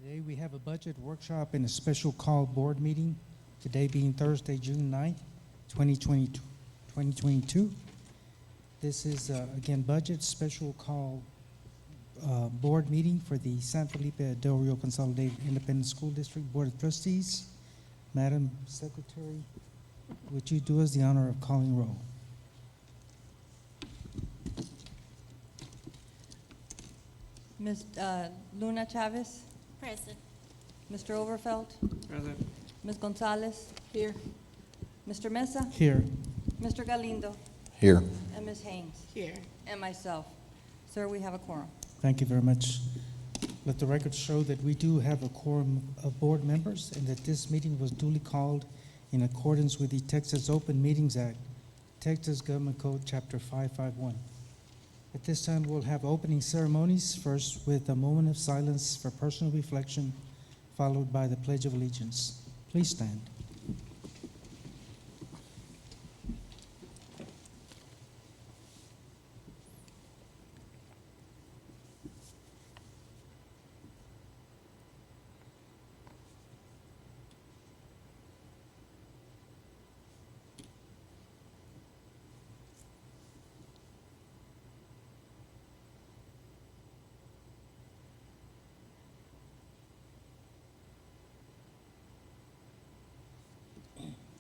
Today we have a budget workshop and a special call board meeting, today being Thursday, June 9th, 2022. This is, again, budget special call board meeting for the San Felipe Del Rio Consolidated Independent School District Board of Trustees. Madam Secretary, would you do us the honor of calling roll? Ms. Luna Chavez, Present. Mr. Overfeld, Present. Ms. Gonzalez, Here. Mr. Mesa, Here. Mr. Galindo, Here. and Ms. Haynes, Here. and myself. Sir, we have a quorum. Thank you very much. Let the record show that we do have a quorum of board members and that this meeting was duly called in accordance with the Texas Open Meetings Act, Texas Government Code, Chapter 551. At this time, we'll have opening ceremonies, first with a moment of silence for personal reflection, followed by the Pledge of Allegiance. Please stand.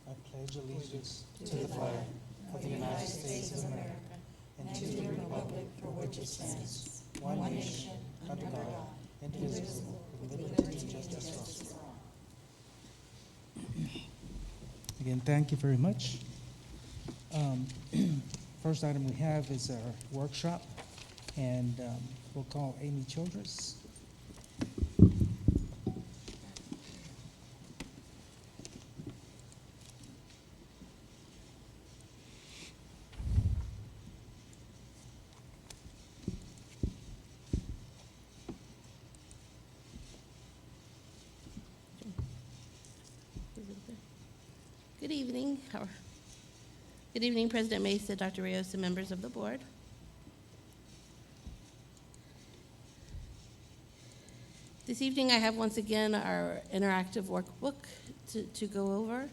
I pledge allegiance to the flag of the United States of America and to the republic for which it stands, one nation, under God, indivisible, with liberty and justice for all. Again, thank you very much. First item we have is our workshop, and we'll call Amy Childress. Good evening. Good evening, President Mesa, Dr. Rios, and members of the board. This evening, I have once again our interactive workbook to go over,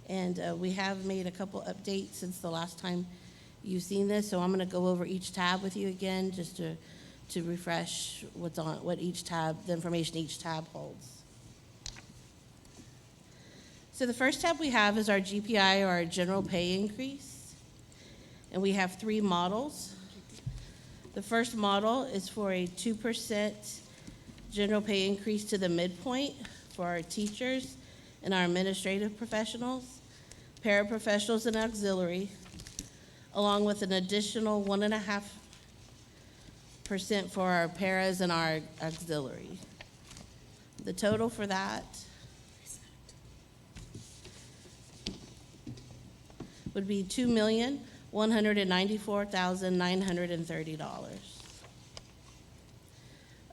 and we have made a couple updates since the last time you've seen this, so I'm going to go over each tab with you again just to refresh what's on what each tab, the information each tab holds. So the first tab we have is our GPI, or our general pay increase, and we have three models. The first model is for a 2% general pay increase to the midpoint for our teachers and our administrative professionals, paraprofessionals, and auxiliary, along with an additional 1.5% for our paras and our auxiliary. The total for that would be $2,194,930.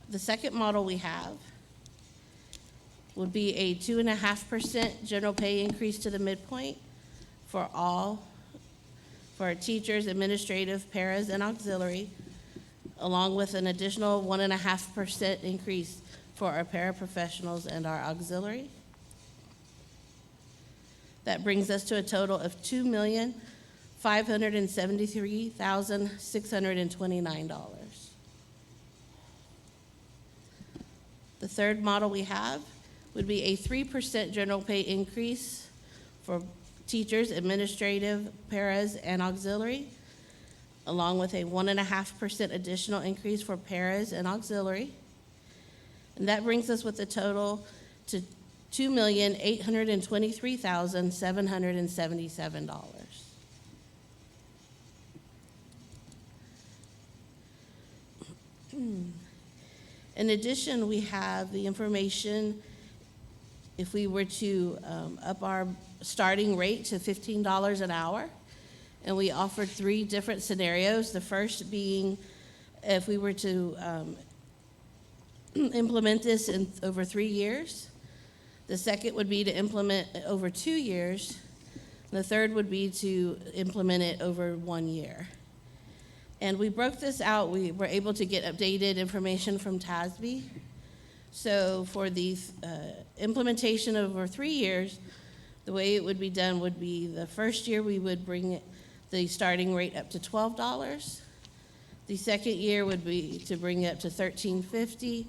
The second model we have would be a 2.5% general pay increase to the midpoint for our teachers, administrative, paras, and auxiliary, along with an additional 1.5% increase for our paraprofessionals and our auxiliary. That brings us to a total of $2,573,629. The third model we have would be a 3% general pay increase for teachers, administrative, paras, and auxiliary, along with a 1.5% additional increase for paras and auxiliary. And that brings us with a total to $2,823,777. In addition, we have the information if we were to up our starting rate to $15 an hour, and we offered three different scenarios. The first being if we were to implement this in over 3 years. The second would be to implement it over 2 years. The third would be to implement it over 1 year. And we broke this out. We were able to get updated information from TASB. So for the implementation over 3 years, the way it would be done would be the first year we would bring the starting rate up to $12. The second year would be to bring it up to $13.50,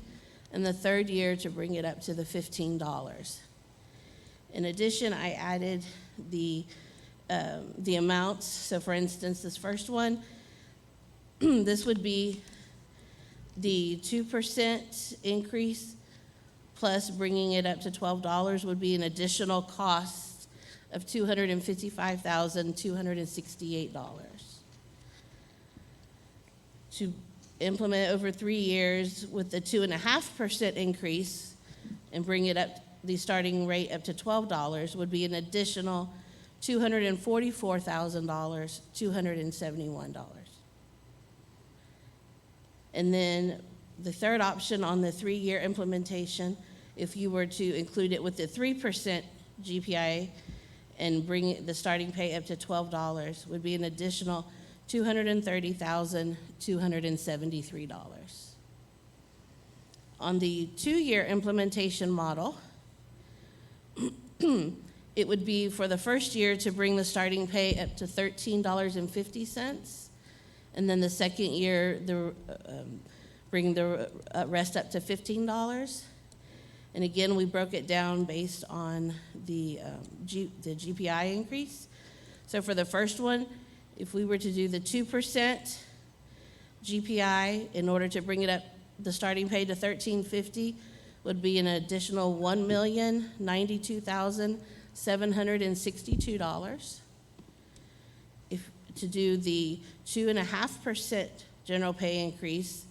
and the third year to bring it up to the $15. In addition, I added the amounts. So for instance, this first one, this would be the 2% increase plus bringing it up to $12 would be an additional cost of $255,268. To implement over 3 years with the 2.5% increase and bring it up, the starting rate up to $12 would be an additional $244,271. And then the third option on the 3-year implementation, if you were to include it with the 3% GPI and bring the starting pay up to $12, would be an additional $230,273. On the 2-year implementation model, it would be for the first year to bring the starting pay up to $13.50, and then the second year, bring the rest up to $15. And again, we broke it down based on the GPI increase. So for the first one, if we were to do the 2% GPI in order to bring it up, the starting pay to $13.50 would be an additional $1,092,762. If to do the 2.5% general pay increase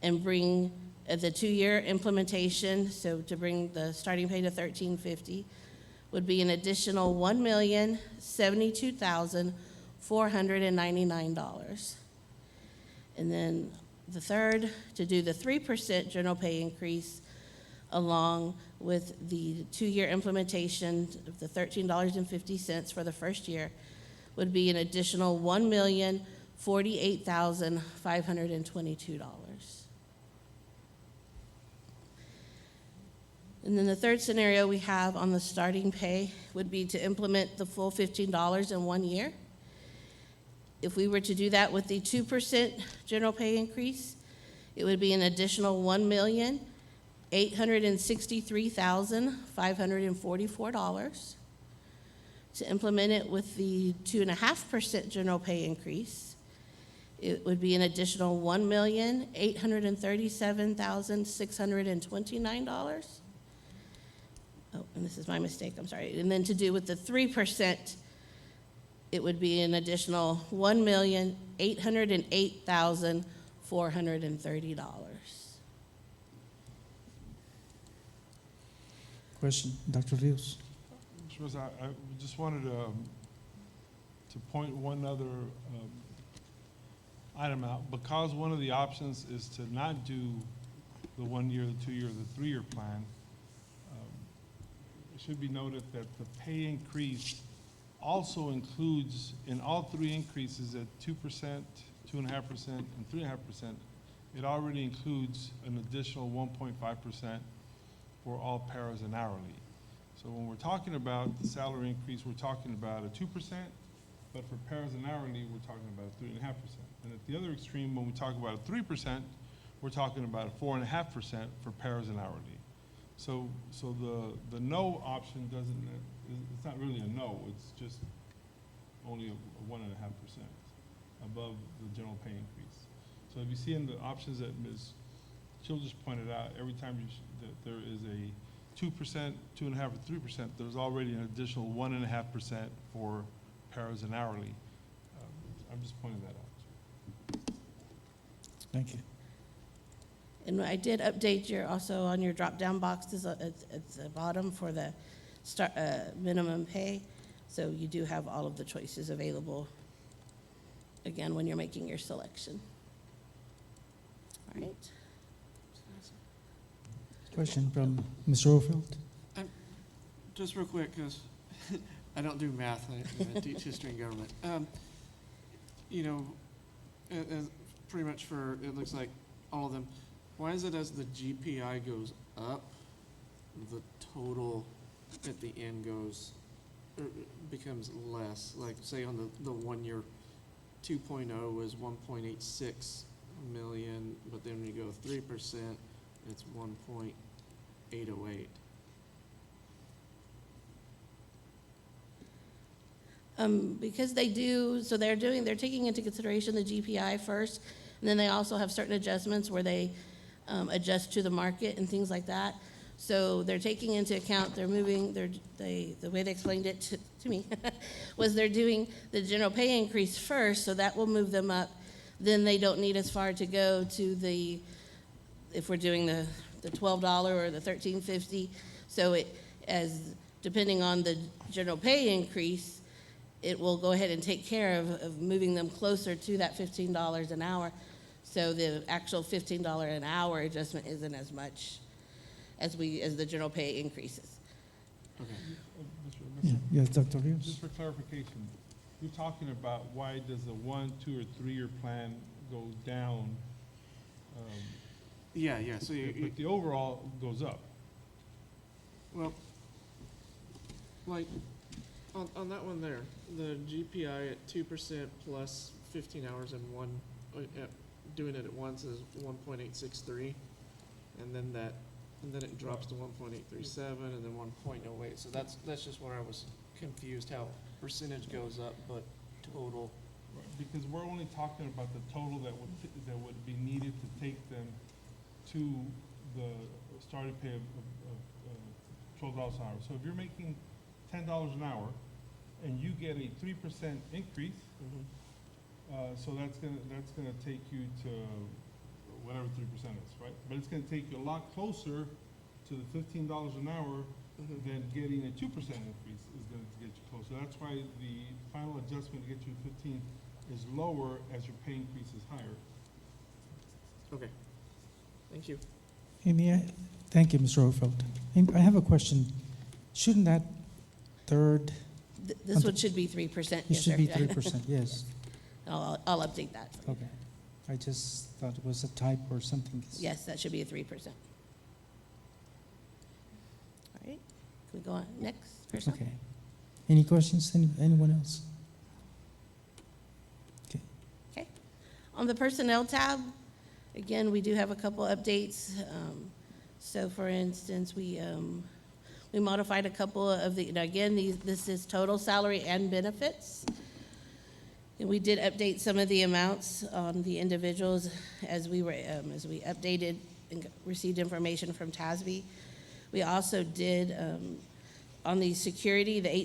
and bring the 2-year implementation, so to bring the starting pay to $13.50, would be an additional $1,072,499. And then the third, to do the 3% general pay increase along with the 2-year implementation of the $13.50 for the first year, would be an additional $1,048,522. And then the third scenario we have on the starting pay would be to implement the full $15 in 1 year. If we were to do that with the 2% general pay increase, it would be an additional $1,863,544. To implement it with the 2.5% general pay increase, it would be an additional $1,837,629. Oh, and this is my mistake, I'm sorry. And then to do with the 3%, it would be an additional $1,808,430. Question, Dr. Rios. Sure, I just wanted to point one other item out. Because one of the options is to not do the 1 year, the 2 year, the 3 year plan, it should be noted that the pay increase also includes, in all 3 increases at 2%, 2.5%, and 3.5%, it already includes an additional 1.5% for all paras and hourly. So when we're talking about the salary increase, we're talking about a 2%, but for paras and hourly, we're talking about 3.5%. And at the other extreme, when we talk about a 3%, we're talking about a 4.5% for paras and hourly. So the no option doesn't, it's not really a no, it's just only a 1.5% above the general pay increase. So if you see in the options that Ms. Chill just pointed out, every time that there is a 2%, 2.5%, or 3%, there's already an additional 1.5% for paras and hourly. I'm just pointing that out. Thank you. And I did update also on your drop-down boxes at the bottom for the minimum pay. So you do have all of the choices available, again, when you're making your selection. All right. Question from Ms. Rofield. Just real quick, because I don't do math, I teach history and government. As pretty much for, it looks like all of them, Why is it as the GPI goes up, the total at the end goes, or becomes less? Like, say on the 1 year 2.0 was 1.86 million, but then when you go 3%, it's 1.808. Because they're taking into consideration the GPI first, and then they also have certain adjustments where they adjust to the market and things like that. So they're taking into account, the way they explained it to me was they're doing the general pay increase first, so that will move them up. Then they don't need as far to go to if we're doing the $12 or the $13.50. So depending on the general pay increase, it will go ahead and take care of moving them closer to that $15 an hour. So the actual $15 an hour adjustment isn't as much as the general pay increases. Okay. Yes, Dr. Rios? Just for clarification, you're talking about why does the 1, 2, or 3 year plan go down? Yeah, so But the overall goes up. well, like, on that one there, the GPI at 2% plus 15 hours in one, doing it at once is 1.863, and then it drops to 1.837, and then 1.08. So that's just where I was confused, how percentage goes up, but total. Right, because we're only talking about the total that would be needed to take them to the starting pay of $12 an hour. So if you're making $10 an hour and you get a 3% increase, so that's gonna take you to whatever 3% is, right? But it's gonna take you a lot closer to the $15 an hour than getting a 2% increase is gonna get you closer. That's why the final adjustment to get you to 15 is lower as your pay increase is higher. Okay. Thank you. Thank you, Mr. Overfeld. And I have a question. Shouldn't that third, This one should be 3%. it Yes, should sir. be 3%, yes? I'll update that for you. Okay. I just thought it was a type or something. Yes, that should be a 3%. All right, can we go on next person? Okay. Any questions? Anyone else? Okay. On the personnel tab, again, we do have a couple updates. So for instance, we modified a couple of this is total salary and benefits. And we did update some of the amounts on the individuals as we updated and received information from TASB. We also did, on the 8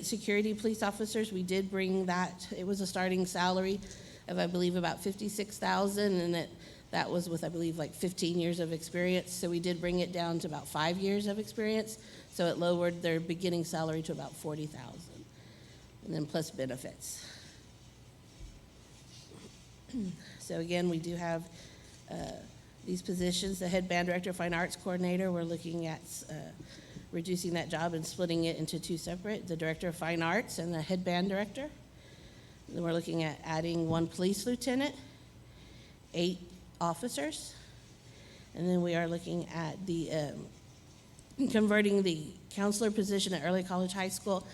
security police officers, we did bring that, it was a starting salary of, I believe, about $56,000, and that was with, I believe, like 15 years of experience. So we did bring it down to about 5 years of experience. So it lowered their beginning salary to about $40,000, and then plus benefits. So again, we do have these positions. The head band director, fine arts coordinator, we're looking at reducing that job and splitting it into 2 separate, the director of fine arts and the head band director. Then we're looking at adding 1 police lieutenant, 8 officers, and then we are looking at the converting the counselor position at Early College High School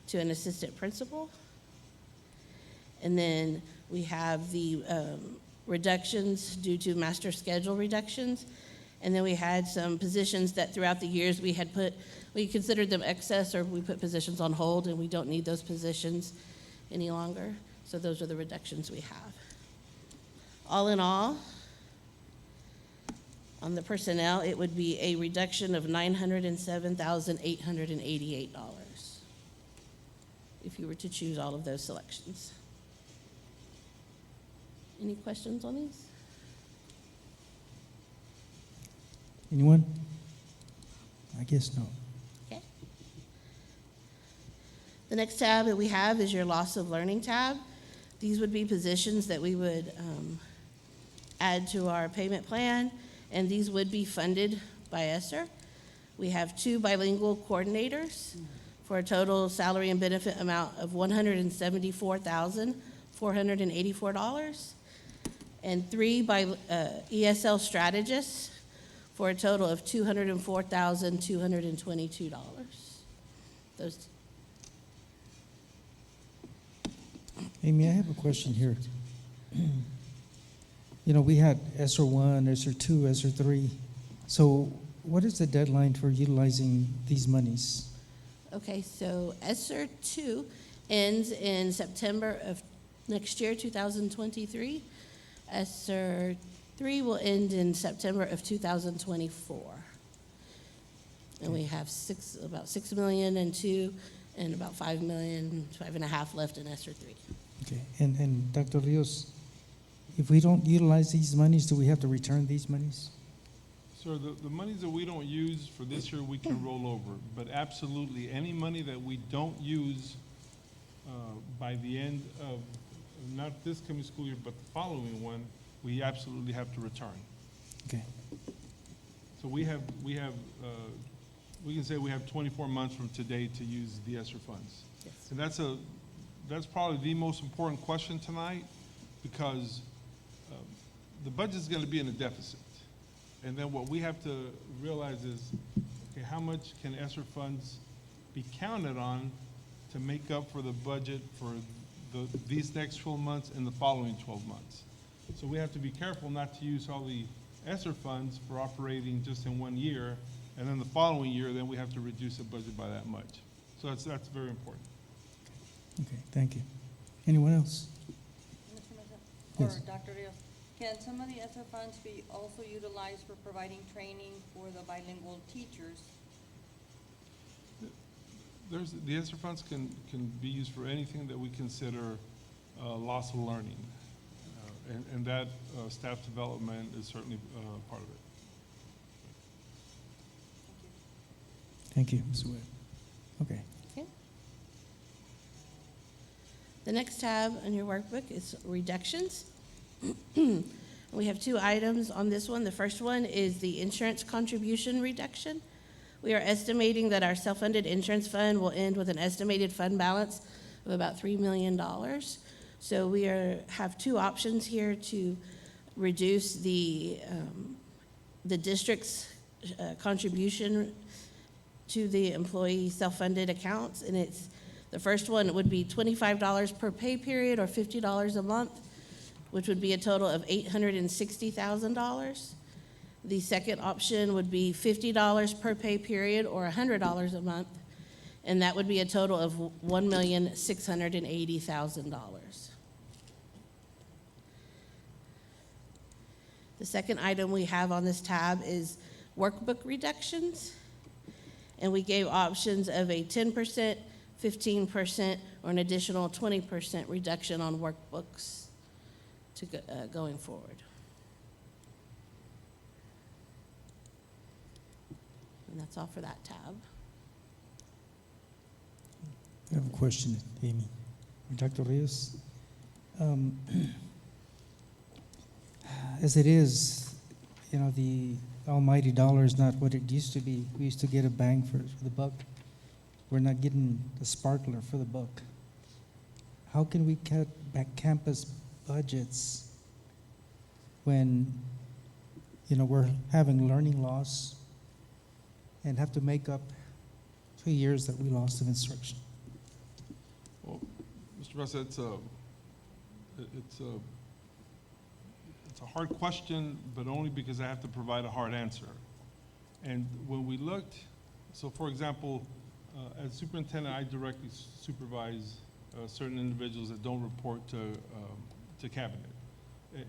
to an assistant principal. And then we have the reductions due to master schedule reductions. And then we had some positions that throughout the years we considered them excess, or we put positions on hold, and we don't need those positions any longer. So those are the reductions we have. All in all, on the personnel, it would be a reduction of $907,888 if you were to choose all of those selections. Any questions on these? Anyone? I guess no. Okay. The next tab that we have is your loss of learning tab. These would be positions that we would add to our payment plan, and these would be funded by ESSER. We have 2 bilingual coordinators for a total salary and benefit amount of $174,484, and 3 ESL strategists for a total of $204,222. Those, Amy, I have a question here. You know, we had ESER 1, ESER 2, ESER 3. So what is the deadline for utilizing these monies? okay, so ESER 2 ends in September of next year, 2023. ESER 3 will end in September of 2024. And we have about $6 million in 2 and about $5 million, $5.5 left in ESER 3. Okay, and Dr. Rios, if we don't utilize these monies, do we have to return these monies? Sir, the monies that we don't use for this year, we can roll over. But absolutely, any money that we don't use by the end of, not this coming school year, but the following one, we absolutely have to return. Okay, So we can say we have 24 months from today to use the ESSER funds. Yes. And that's probably the most important question tonight, because the budget's going to be in a deficit. And then what we have to realize is, okay, how much can ESSER funds be counted on to make up for the budget for these next 12 months and the following 12 months? So we have to be careful not to use all the ESSER funds for operating just in 1 year, and then the following year, then we have to reduce the budget by that much. So that's very important. okay, thank you. Anyone else? Mr. Mesa, Yes. or Dr. Rios, can some of the ESSER funds be also utilized for providing training for the bilingual teachers? The ESSER funds can be used for anything that we consider loss of learning. And that staff development is certainly part of it. Thank you. Thank you, Ms. Webb. Okay, Okay. The next tab on your workbook is reductions. We have 2 items on this one. The first one is the insurance contribution reduction. We are estimating that our self-funded insurance fund will end with an estimated fund balance of about $3 million. So we have 2 options here to reduce the district's contribution to the employee self-funded accounts. And the first one would be $25 per pay period or $50 a month, which would be a total of $860,000. The second option would be $50 per pay period or $100 a month, and that would be a total of $1,680,000. The second item we have on this tab is workbook reductions, and we gave options of a 10%, 15%, or an additional 20% reduction on workbooks going forward. And that's all for that tab. I have a question, Amy. Dr. Rios, as it is, you know, the almighty dollar is not what it used to be. We used to get a bang for the buck. We're not getting the sparkler for the buck. How can we cut back campus budgets when, you know, we're having learning loss and have to make up 2 years that we lost of instruction? Well, Mr. Mesa, it's a hard question, but only because I have to provide a hard answer. And when we looked, so for example, as superintendent, I directly supervise certain individuals that don't report to cabinet.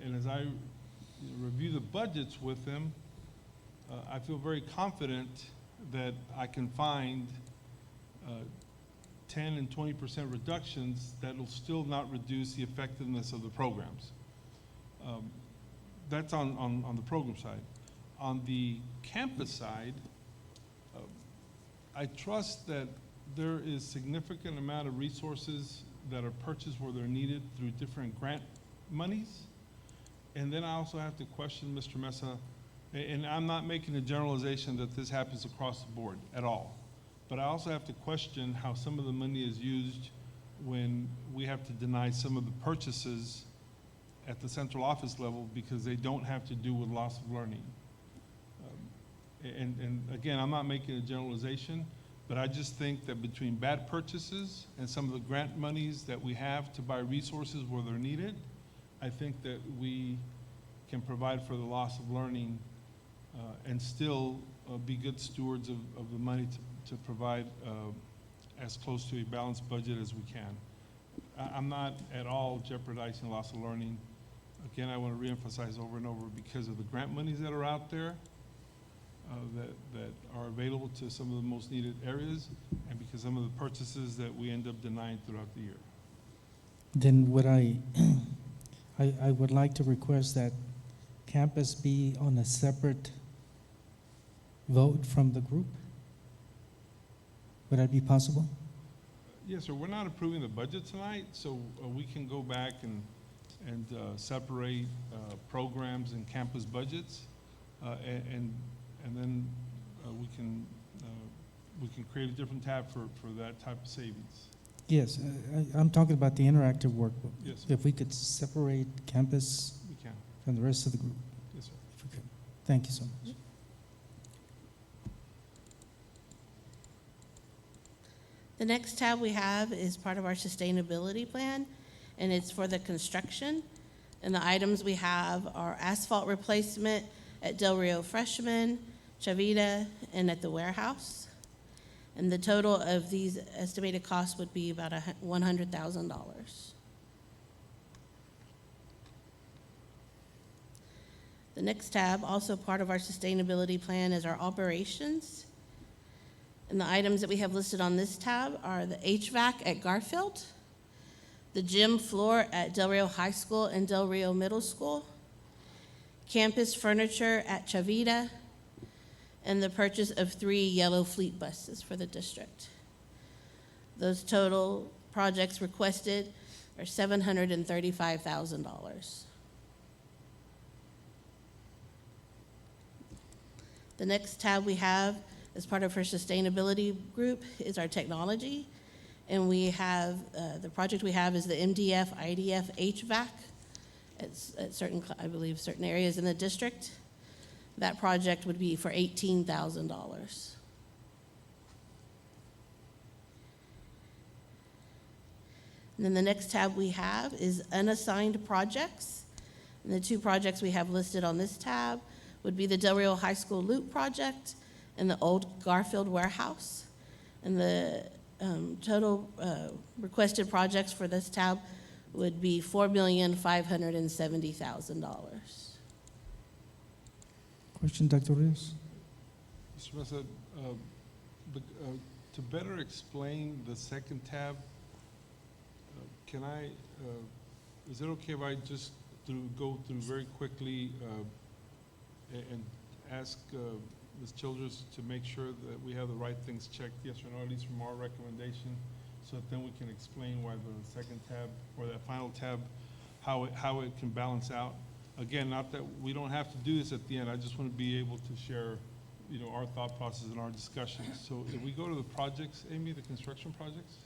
And as I review the budgets with them, I feel very confident that I can find 10 and 20% reductions that will still not reduce the effectiveness of the programs. That's on the program side. On the campus side, I trust that there is significant amount of resources that are purchased where they're needed through different grant monies. And then I also have to question Mr. Mesa, and I'm not making a generalization that this happens across the board at all, but I also have to question how some of the money is used when we have to deny some of the purchases at the central office level because they don't have to do with loss of learning. And again, I'm not making a generalization, but I just think that between bad purchases and some of the grant monies that we have to buy resources where they're needed, I think that we can provide for the loss of learning and still be good stewards of the money to provide as close to a balanced budget as we can. I'm not at all jeopardizing loss of learning. Again, I want to reemphasize over and over, because of the grant monies that are out there that are available to some of the most needed areas, and because some of the purchases that we end up denying throughout the year. Then would I would like to request that campus be on a separate vote from the group. Would that be possible? Yes, sir. We're not approving the budget tonight, so we can go back and separate programs and campus budgets, and then we can create a different tab for that type of savings. Yes, I'm talking about the interactive workbook. Yes, sir. If we could separate campus We can. from the rest of the group, Yes, sir. if we could. Thank you so much. The next tab we have is part of our sustainability plan, and it's for the construction. And the items we have are asphalt replacement at Del Rio Freshman, Chavita, and at the warehouse. And the total of these estimated costs would be about $100,000. The next tab, also part of our sustainability plan, is our operations. And the items that we have listed on this tab are the HVAC at Garfield, the gym floor at Del Rio High School and Del Rio Middle School, campus furniture at Chavita, and the purchase of 3 yellow fleet buses for the district. Those total projects requested are $735,000. The next tab we have as part of our sustainability group is our technology. And we have, the project we have is the MDF, IDF, HVAC at certain, I believe, certain areas in the district. That project would be for $18,000. And then the next tab we have is Unassigned Projects. And the 2 projects we have listed on this tab would be the Del Rio High School Loop Project and the old Garfield Warehouse. And the total requested projects for this tab would be $4,570,000. Question, Dr. Rios? Mr. Mesa, to better explain the second tab, can I, is it okay if I just go through very quickly and ask Ms. Childress to make sure that we have the right things checked, yes or no, at least from our recommendation, so that then we can explain why the second tab or that final tab, how it can balance out. Again, not that we don't have to do this at the end. I just want to be able to share, our thought process and our discussion. So if we go to the projects, Amy, the construction projects,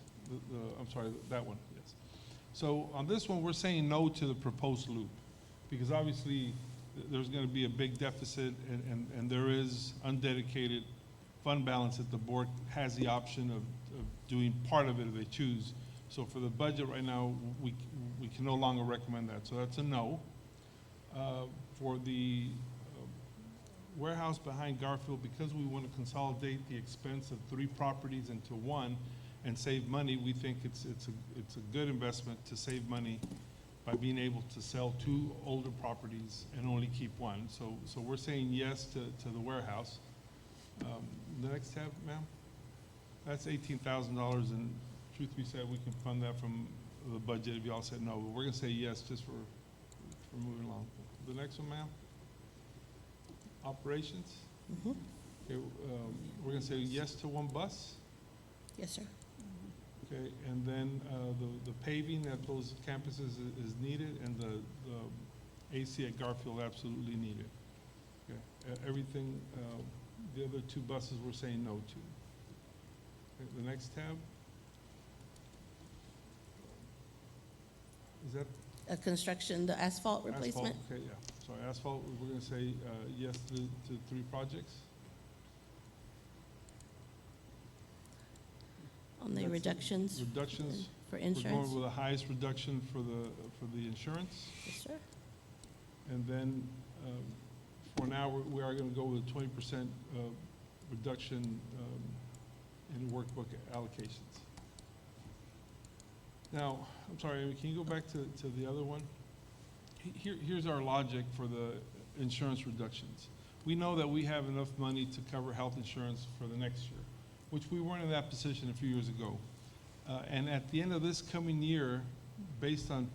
I'm sorry, that one, yes. So on this one, we're saying no to the proposed loop, because obviously there's going to be a big deficit, and there is undedicated fund balance that the board has the option of doing part of it if they choose. So for the budget right now, we can no longer recommend that. So that's a no. For the warehouse behind Garfield, because we want to consolidate the expense of 3 properties into one and save money, we think it's a good investment to save money by being able to sell 2 older properties and only keep 1. So we're saying yes to the warehouse. The next tab, ma'am? That's $18,000, and truth be said, we can fund that from the budget if y'all said no, but we're gonna say yes just for moving along. The next one, ma'am? Operations? Mm-hmm. Okay, we're gonna say yes to 1 bus. Yes, sir. Okay, and then the paving at those campuses is needed, and the AC at Garfield absolutely needed. Okay, everything, the other 2 buses we're saying no to. Okay, the next tab. Is that Construction, the asphalt replacement. asphalt? Okay, yeah, sorry, asphalt, we're gonna say yes to 3 projects. reductions Reductions, for we're insurance? going with the highest reduction for the insurance. Yes, sir. And then, for now, we are gonna go with a 20% reduction in workbook allocations. Now, I'm sorry, Amy, can you go back to the other one? Here's our logic for the insurance reductions. We know that we have enough money to cover health insurance for the next year, which we weren't in that position a few years ago. And at the end of this coming year, based on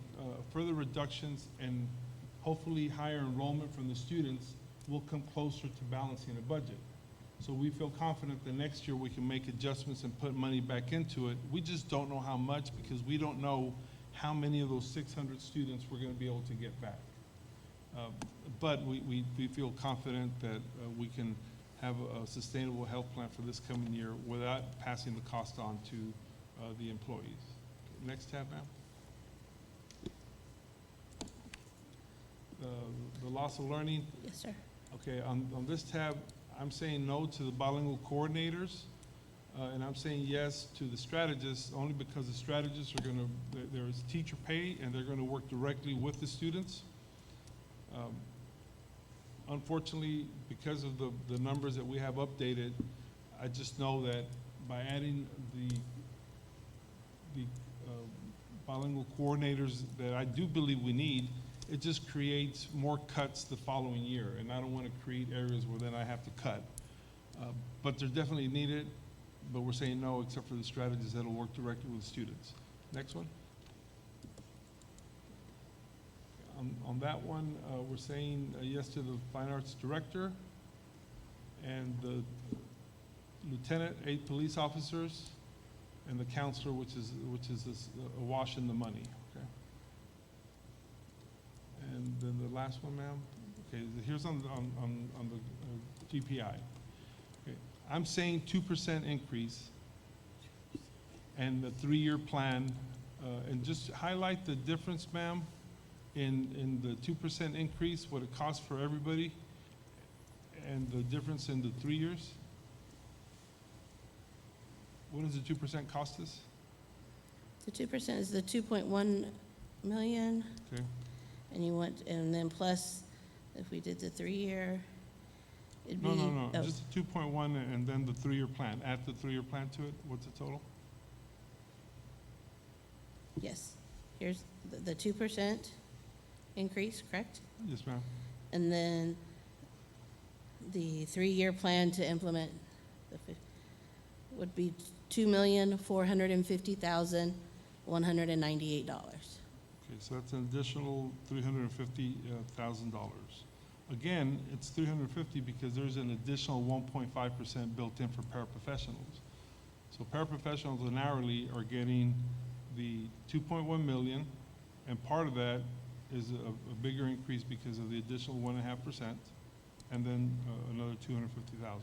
further reductions and hopefully higher enrollment from the students, we'll come closer to balancing the budget. So we feel confident that next year we can make adjustments and put money back into it. We just don't know how much, because we don't know how many of those 600 students we're going to be able to get back. But we feel confident that we can have a sustainable health plan for this coming year without passing the cost on to the employees. Okay, next tab, ma'am. The loss of learning. Yes, sir. Okay, on this tab, I'm saying no to the bilingual coordinators, and I'm saying yes to the strategists, only because the strategists are gonna, there's teacher pay, and they're gonna work directly with the students. Unfortunately, because of the numbers that we have updated, I just know that by adding the bilingual coordinators that I do believe we need, it just creates more cuts the following year, and I don't want to create areas where then I have to cut. But they're definitely needed, but we're saying no, except for the strategies that'll work directly with students. Next one. On that one, we're saying yes to the fine arts director and the lieutenant, 8 police officers, and the counselor, which is a wash in the money. Okay. And then the last one, ma'am. Okay, here's on the GPI. Okay, I'm saying 2% increase, and the 3-year plan, and just highlight the difference, ma'am, in the 2% increase, what it costs for everybody, and the difference in the 3 years. What does the 2% cost us? The 2% is the 2.1 million. Okay. And you want, and then plus, if we did the 3-year, it'd be. No, oh, just the 2.1 and then the 3-year plan. Add the 3-year plan to it. What's the total? Yes. Here's the 2% increase, correct? Yes, ma'am. And then the 3-year plan to implement would be $2,450,198. Okay, so that's an additional $350,000. Again, it's 350 because there's an additional 1.5% built in for paraprofessionals. So paraprofessionals and hourly are getting the 2.1 million, and part of that is a bigger increase because of the additional 1.5%, and then another 250,000.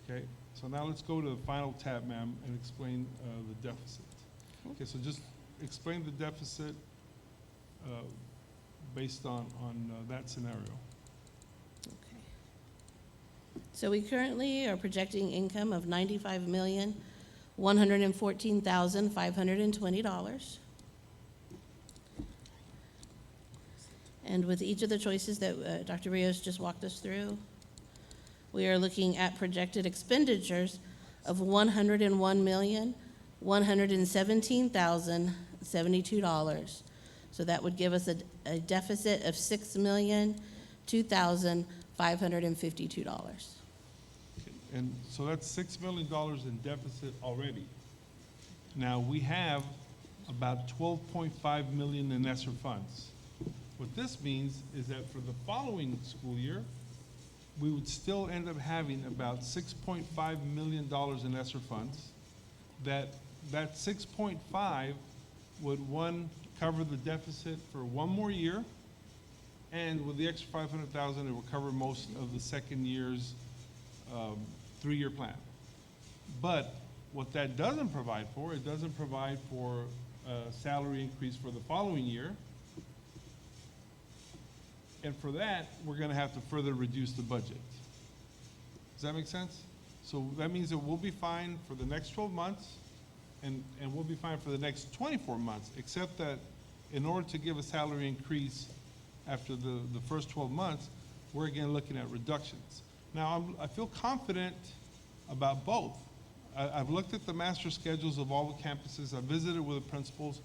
Okay, so now let's go to the final tab, ma'am, and explain the deficit. Okay, so just explain the deficit based on that scenario. Okay. So we currently are projecting income of $95,114,520. And with each of the choices that Dr. Rios just walked us through, we are looking at projected expenditures of $101,117,072. So that would give us a deficit of $6,002,552. And so that's $6 million in deficit already. Now, we have about $12.5 million in ESSER funds. What this means is that for the following school year, we would still end up having about $6.5 million in ESSER funds. That 6.5 would, one, cover the deficit for one more year, and with the extra 500,000, it will cover most of the second year's 3-year plan. But what that doesn't provide for, it doesn't provide for a salary increase for the following year. And for that, we're gonna have to further reduce the budget. Does that make sense? So that means that we'll be fine for the next 12 months, and we'll be fine for the next 24 months, except that in order to give a salary increase after the first 12 months, we're again looking at reductions. Now, I feel confident about both. I've looked at the master schedules of all the campuses. I've visited with the principals,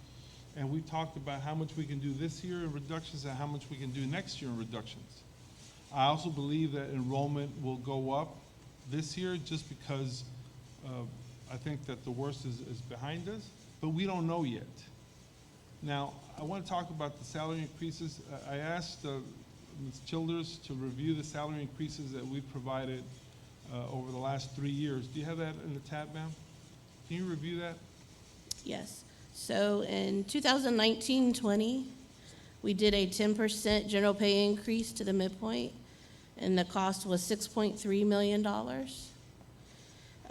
and we talked about how much we can do this year in reductions and how much we can do next year in reductions. I also believe that enrollment will go up this year just because I think that the worst is behind us, but we don't know yet. Now, I want to talk about the salary increases. I asked Ms. Childers to review the salary increases that we've provided over the last 3 years. Do you have that in the tab, ma'am? Can you review that? Yes. So in 2019-20, we did a 10% general pay increase to the midpoint, and the cost was $6.3 million.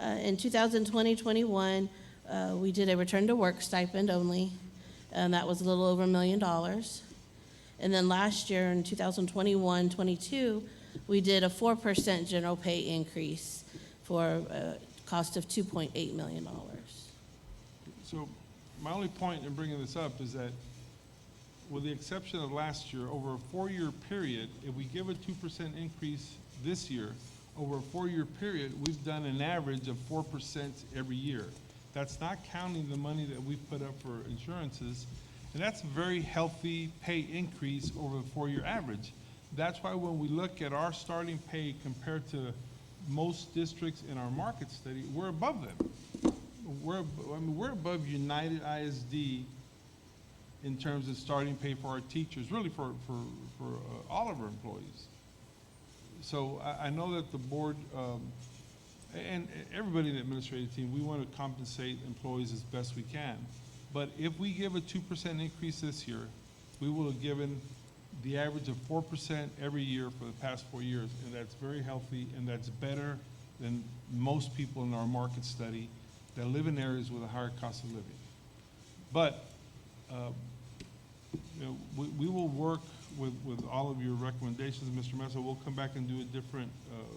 In 2020-21, we did a return to work stipend only, and that was a little over $1 million. And then last year in 2021-22, we did a 4% general pay increase for a cost of $2.8 million. So my only point in bringing this up is that with the exception of last year, over a 4-year period, if we give a 2% increase this year, over a 4-year period, we've done an average of 4% every year. That's not counting the money that we've put up for insurances, and that's a very healthy pay increase over the 4-year average. That's why when we look at our starting pay compared to most districts in our market study, we're above them. We're above United ISD in terms of starting pay for our teachers, really for all of our employees. So I know that the board and everybody in the administrative team, we want to compensate employees as best we can. But if we give a 2% increase this year, we will have given the average of 4% every year for the past 4 years, and that's very healthy, and that's better than most people in our market study that live in areas with a higher cost of living. But we will work with all of your recommendations, Mr. Mesa. We'll come back and do a different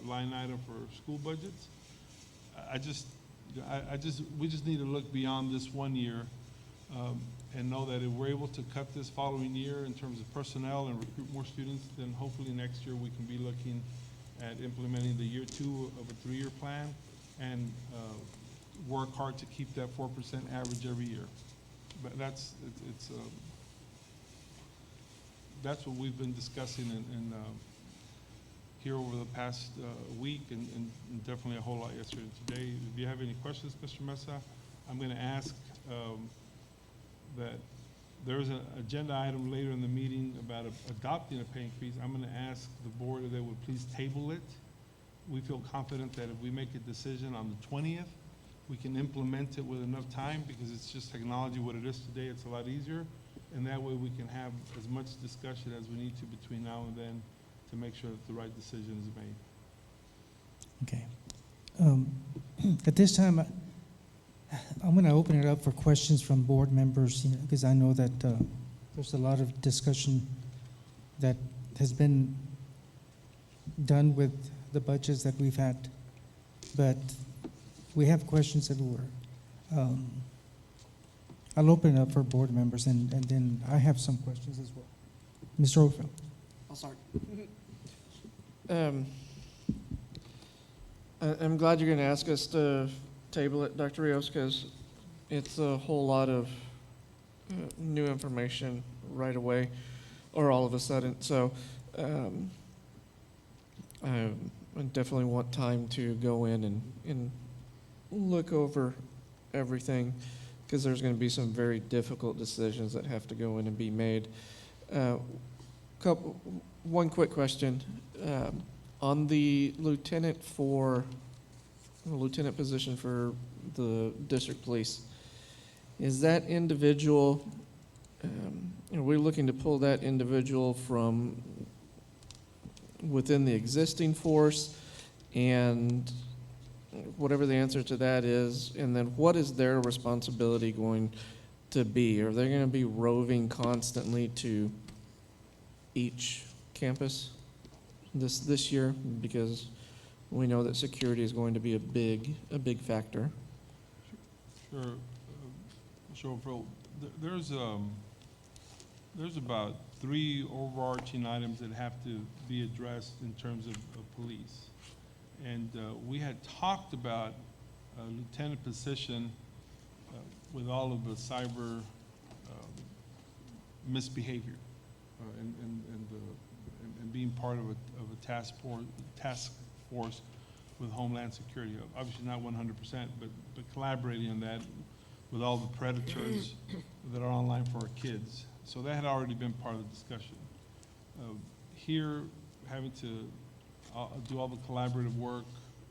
line item for school budgets. We just need to look beyond this 1 year and know that if we're able to cut this following year in terms of personnel and recruit more students, then hopefully next year we can be looking at implementing the year 2 of a 3-year plan and work hard to keep that 4% average every year. But that's what we've been discussing and here over the past week and definitely a whole lot yesterday and today. If you have any questions, Mr. Mesa, I'm going to ask that there is an agenda item later in the meeting about adopting a pay increase. I'm going to ask the board if they would please table it. We feel confident that if we make a decision on the 20th, we can implement it with enough time because it's just technology what it is today. It's a lot easier. And that way we can have as much discussion as we need to between now and then to make sure that the right decision is made. Okay. At this time, I'm going to open it up for questions from board members, because I know that there's a lot of discussion that has been done with the budgets that we've had. But we have questions that were. I'll open it up for board members, and then I have some questions as well. Mr. Oldfield. I'll start. I'm glad you're going to ask us to table it, Dr. Rios, because it's a whole lot of new information right away, or all of a sudden. So I definitely want time to go in and look over everything, because there's going to be some very difficult decisions that have to go in and be made. One quick question. On the lieutenant position for the district police, is that individual, are we looking to pull that individual from within the existing force, and whatever the answer to that is, and then what is their responsibility going to be? Are they going to be roving constantly to each campus this year? Because we know that security is going to be a big factor. Sure. Overall, there's about 3 overarching items that have to be addressed in terms of police. And we had talked about a lieutenant position with all of the cyber misbehavior and being part of a task force with Homeland Security. Obviously not 100%, but collaborating on that with all the predators that are online for our kids. So that had already been part of the discussion. Here, having to do all the collaborative work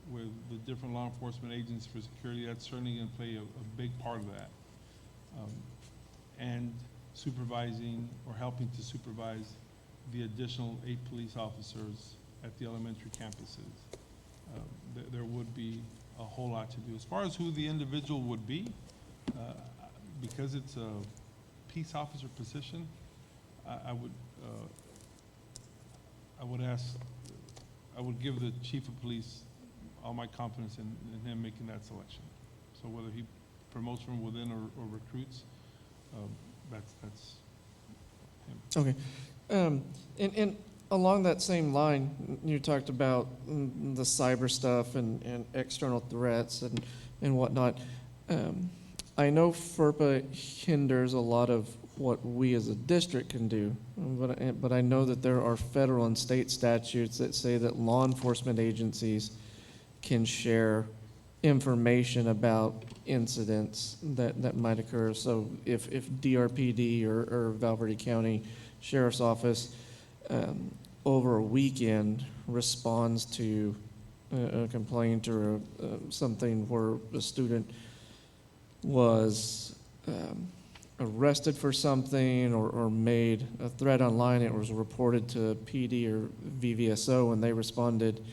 with the different law enforcement agencies for security, that's certainly going to play a big part of that. And supervising or helping to supervise the additional 8 police officers at the elementary campuses. There would be a whole lot to do. As far as who the individual would be, because it's a peace officer position, I would give the chief of police all my confidence in him making that selection. So whether he promotes from within or recruits, that's him. Okay. And along that same line, you talked about the cyber stuff and external threats and whatnot. I know FERPA hinders a lot of what we as a district can do, but I know that there are federal and state statutes that say that law enforcement agencies can share information about incidents that might occur. So if DRPD or Val Verde County Sheriff's Office over a weekend responds to a complaint or something where a student was arrested for something or made a threat online, it was reported to PD or VVSO and they responded.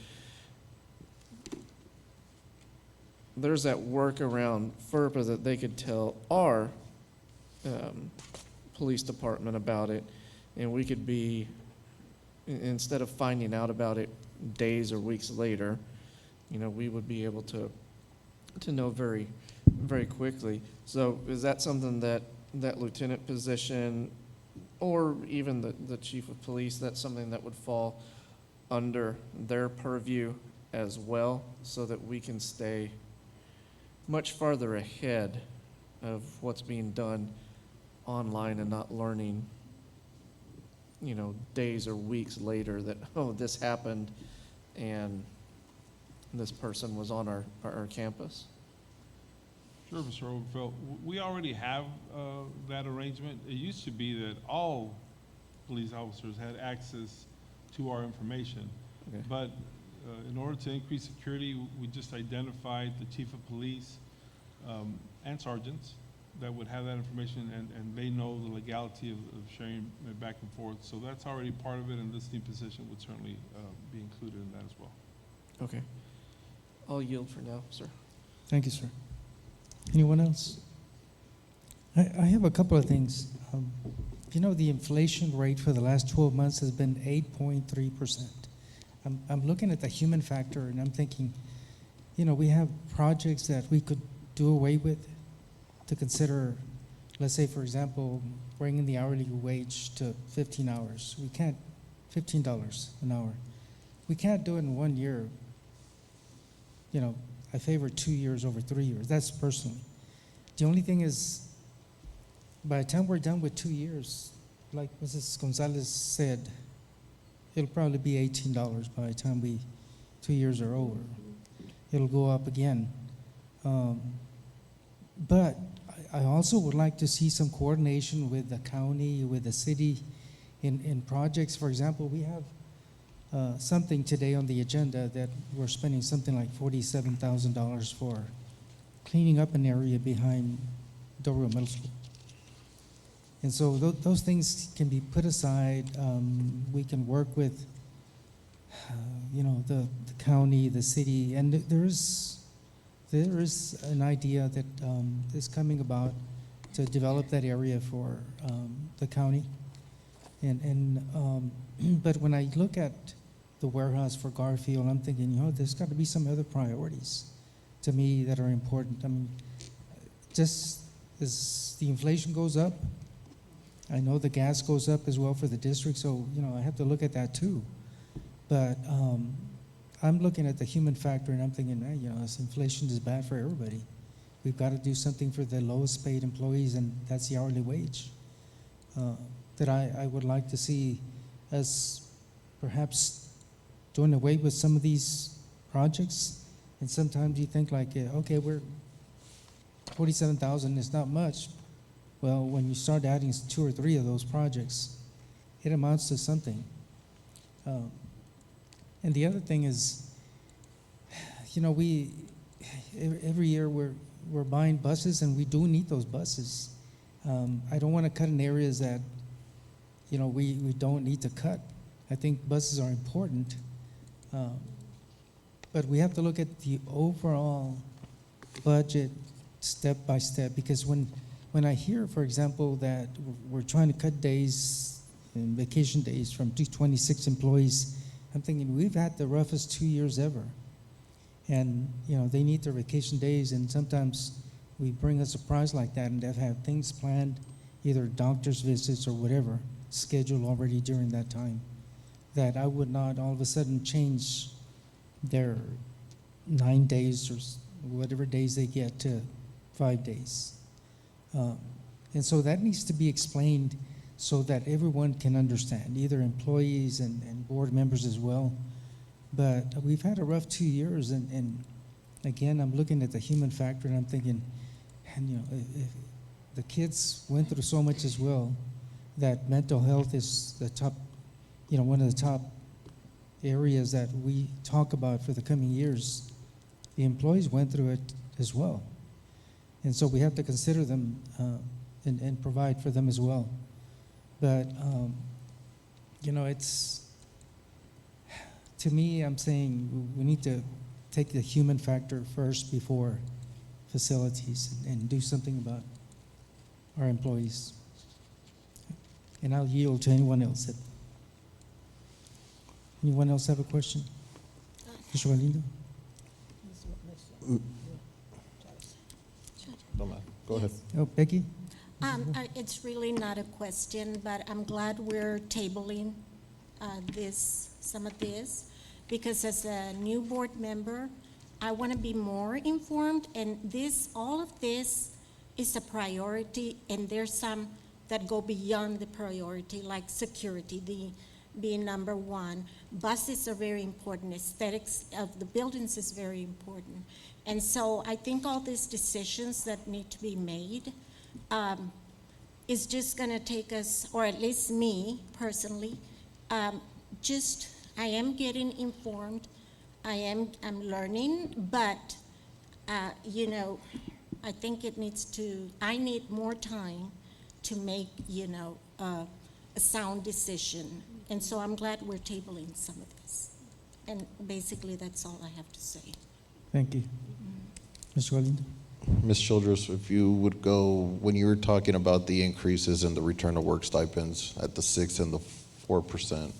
There's that work around FERPA that they could tell our police department about it, and we could be, instead of finding out about it days or weeks later, we would be able to know very, very quickly. So is that something that lieutenant position or even the chief of police, that's something that would fall under their purview as well, so that we can stay much farther ahead of what's being done online and not learning, days or weeks later that, oh, this happened and this person was on our campus? Sure, Mr. Overfeld. We already have that arrangement. It used to be that all police officers had access to our information. Okay. But in order to increase security, we just identified the chief of police and sergeants that would have that information, and they know the legality of sharing it back and forth. So that's already part of it, and this new position would certainly be included in that as well. Okay. I'll yield for now, sir. Thank you, sir. Anyone else? I have a couple of things. The inflation rate for the last 12 months has been 8.3%. I'm looking at the human factor, and I'm thinking, we have projects that we could do away with to consider, let's say, for example, bringing the hourly wage to 15 hours. We can't, $15 an hour. We can't do it in 1 year. I favor 2 years over 3 years. That's personally. The only thing is, by the time we're done with 2 years, like Mrs. Gonzalez said, it'll probably be $18 by the time 2 years are over. It'll go up again. But I also would like to see some coordination with the county, with the city in projects. For example, we have something today on the agenda that we're spending something like $47,000 for cleaning up an area behind Del Rio Middle School. And so those things can be put aside. We can work with, the county, the city, and there is an idea that is coming about to develop that area for the county. But when I look at the warehouse for Garfield, I'm thinking, there's got to be some other priorities to me that are important. I mean, just as the inflation goes up, I know the gas goes up as well for the district, so, I have to look at that too. But I'm looking at the human factor and I'm thinking, this inflation is bad for everybody. We've got to do something for the lowest paid employees, and that's the hourly wage. That I would like to see us perhaps doing away with some of these projects. And sometimes you think like, okay, we're 47,000 is not much. Well, when you start adding 2 or 3 of those projects, it amounts to something. And the other thing is, we every year we're buying buses, and we do need those buses. I don't want to cut in areas that, we don't need to cut. I think buses are important, but we have to look at the overall budget step by step, because when I hear, for example, that we're trying to cut days and vacation days from 226 employees, I'm thinking we've had the roughest 2 years ever. And, they need their vacation days, and sometimes we bring a surprise like that, and they've had things planned, either doctor's visits or whatever, scheduled already during that time, that I would not all of a sudden change their 9 days or whatever days they get to 5 days. And so that needs to be explained so that everyone can understand, either employees and board members as well. But we've had a rough 2 years, and again, I'm looking at the human factor, and I'm thinking, and if the kids went through so much as well, that mental health is the top, one of the top areas that we talk about for the coming years. The employees went through it as well. And so we have to consider them and provide for them as well. But, it's, to me, I'm saying we need to take the human factor first before facilities and do something about our employees. And I'll yield to anyone else. Anyone else have a question? Mr. Galindo? Go ahead. Oh, Becky? It's really not a question, but I'm glad we're tabling some of this, because as a new board member, I want to be more informed, and all of this is a priority, and there's some that go beyond the priority, like security, being number one. Buses are very important. Aesthetics of the buildings is very important. And so I think all these decisions that need to be made is just going to take us, or at least me personally, I am getting informed. I'm learning, but I think I need more time to make, a sound decision. And so I'm glad we're tabling some of this. And basically, that's all I have to say. Thank you. Mr. Galindo? Ms. Childress, if you would go, when you were talking about the increases in the return to work stipends at the 6 and the 4%,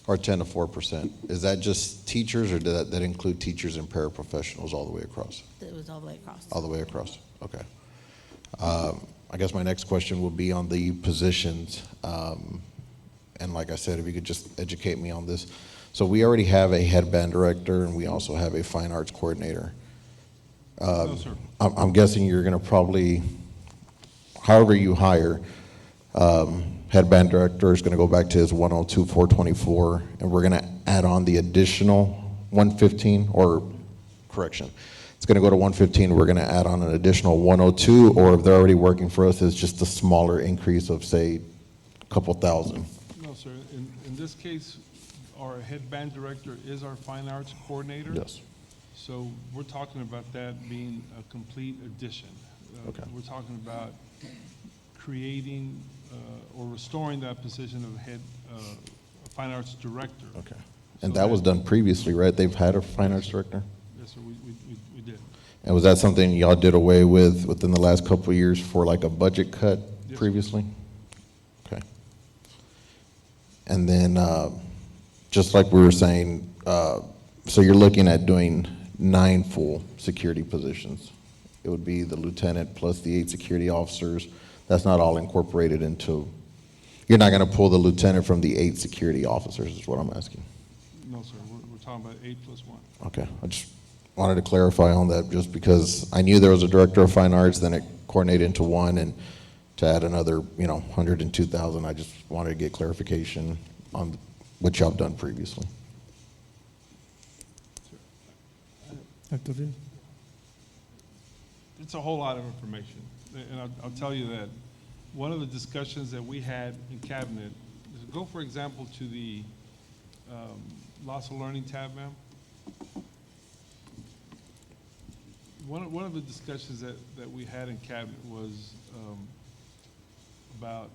or 10 to 4%, is that just teachers, or did that include teachers and paraprofessionals all the way across? It was all the way across. All the way across, okay. I guess my next question will be on the positions. And like I said, if you could just educate me on this. So we already have a headband director, and we also have a fine arts coordinator. No, sir. I'm guessing you're going to probably, however you hire, headband director is going to go back to his 102, 424, and we're going to add on the additional 115, or correction, it's going to go to 115. We're going to add on an additional 102, or if they're already working for us, it's just a smaller increase of, say, a couple thousand. No, sir. In this case, our headband director is our fine arts coordinator. Yes. So we're talking about that being a complete addition. Okay. We're talking about creating or restoring that position of head fine arts director. Okay. And that was done previously, right? They've had a fine arts director? Yes, sir, we did. And was that something y'all did away with within the last couple of years for like a budget cut Yes, previously? Okay. And then, just like we were saying, so you're looking at doing 9 full security positions It would be the lieutenant plus the 8 security officers. That's not all incorporated into, you're not gonna pull the lieutenant from the 8 security officers, is what I'm asking. No, sir, we're talking about 8+1. Okay, I just wanted to clarify on that, just because I knew there was a director of fine arts, then it coordinated into one, and to add another, 102,000, I just wanted to get clarification on what y'all have done previously. Dr. Rio? It's a whole lot of information, and I'll tell you that one of the discussions that we had in cabinet is, go for example to the loss of learning tab, ma'am. One of the discussions that we had in cabinet was about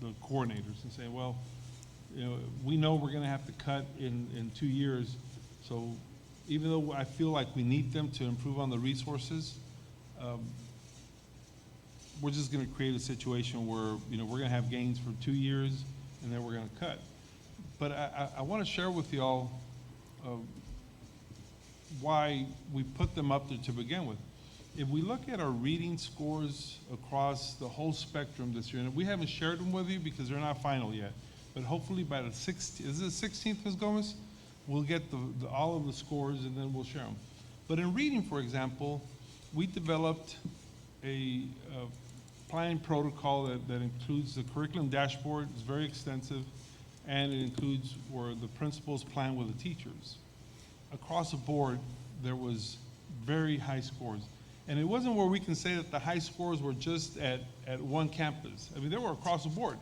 the coordinators and saying, well, we know we're gonna have to cut in 2 years, so even though I feel like we need them to improve on the resources, we're just gonna create a situation where, we're gonna have gains for 2 years and then we're gonna cut. But I wanna share with y'all why we put them up there to begin with. If we look at our reading scores across the whole spectrum this year, and we haven't shared them with you because they're not final yet, but hopefully by the 16th, is it the 16th, Ms. Gomez? We'll get all of the scores and then we'll share them. But in reading, for example, we developed a planning protocol that includes the curriculum dashboard. It's very extensive, and it includes where the principals plan with the teachers. Across the board, there was very high scores. And it wasn't where we can say that the high scores were just at one campus. I mean, they were across the board.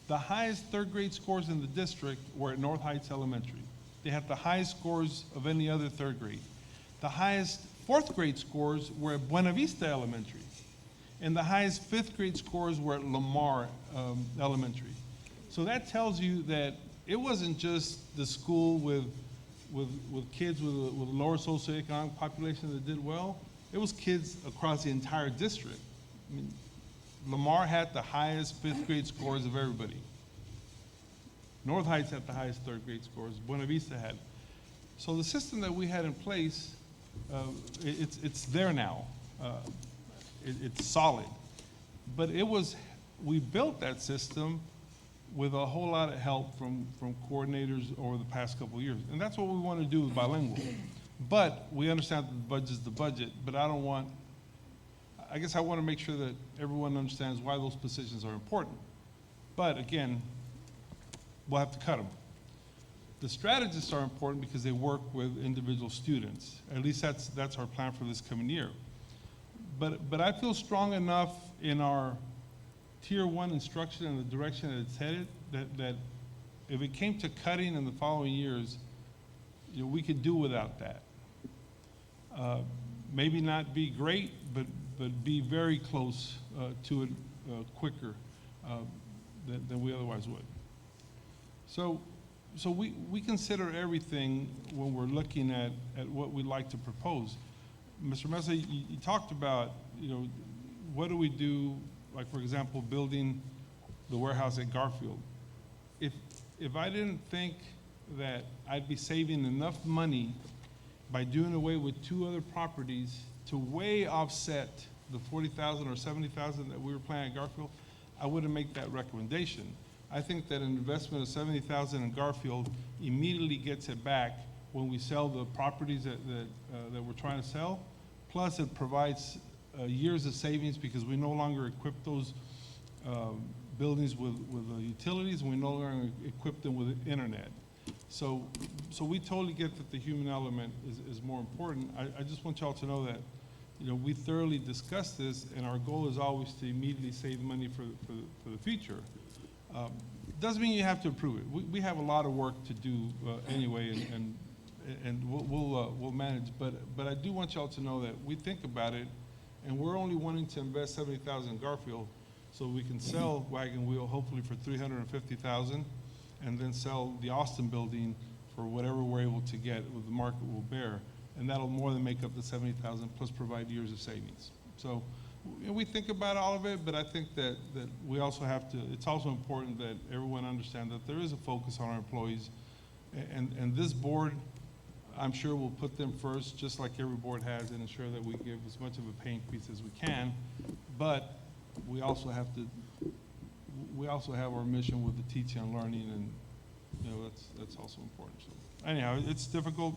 The highest third grade scores in the district were at North Heights Elementary. They had the highest scores of any other third grade. The highest fourth grade scores were at Buena Vista Elementary. And the highest fifth grade scores were at Lamar Elementary. So that tells you that it wasn't just the school with kids with a lower socioeconomic population that did well. It was kids across the entire district. I mean, Lamar had the highest fifth grade scores of everybody. North Heights had the highest third grade scores. Buena Vista had. So the system that we had in place, it's there now. It's solid. But we built that system with a whole lot of help from coordinators over the past couple of years. And that's what we want to do with Bilingual. But we understand that the budget's the budget, but I want to make sure that everyone understands why those positions are important. But again, we'll have to cut them. The strategists are important because they work with individual students. At least that's our plan for this coming year. But I feel strong enough in our Tier 1 instruction and the direction that it's headed that if it came to cutting in the following years, we could do without that. Maybe not be great, but be very close to it quicker than we otherwise would. So we consider everything when we're looking at what we'd like to propose. Mr. Mesa, you talked about, what do we do, like for example, building the warehouse at Garfield. If I didn't think that I'd be saving enough money by doing away with 2 other properties to way offset the 40,000 or 70,000 that we were planning at Garfield, I wouldn't make that recommendation. I think that an investment of 70,000 in Garfield immediately gets it back when we sell the properties that we're trying to sell. Plus, it provides years of savings because we no longer equip those buildings with utilities, and we no longer equip them with internet. So we totally get that the human element is more important. I just want y'all to know that, we thoroughly discussed this, and our goal is always to immediately save money for the future. Doesn't mean you have to approve it. We have a lot of work to do anyway, and we'll manage. But I do want y'all to know that we think about it, and we're only wanting to invest 70,000 in Garfield, so we can sell Wagon Wheel hopefully for 350,000, and then sell the Austin building for whatever we're able to get with the market will bear, and that'll more than make up the 70,000 plus provide years of savings. So we think about all of it, but I think that we also have to, it's also important that everyone understand that there is a focus on our employees, and this board I'm sure we'll put them first, just like every board has, and ensure that we give as much of a pay increase as we can. But we also have our mission with the teaching and learning, and, you know, that's also important. So anyhow, it's difficult.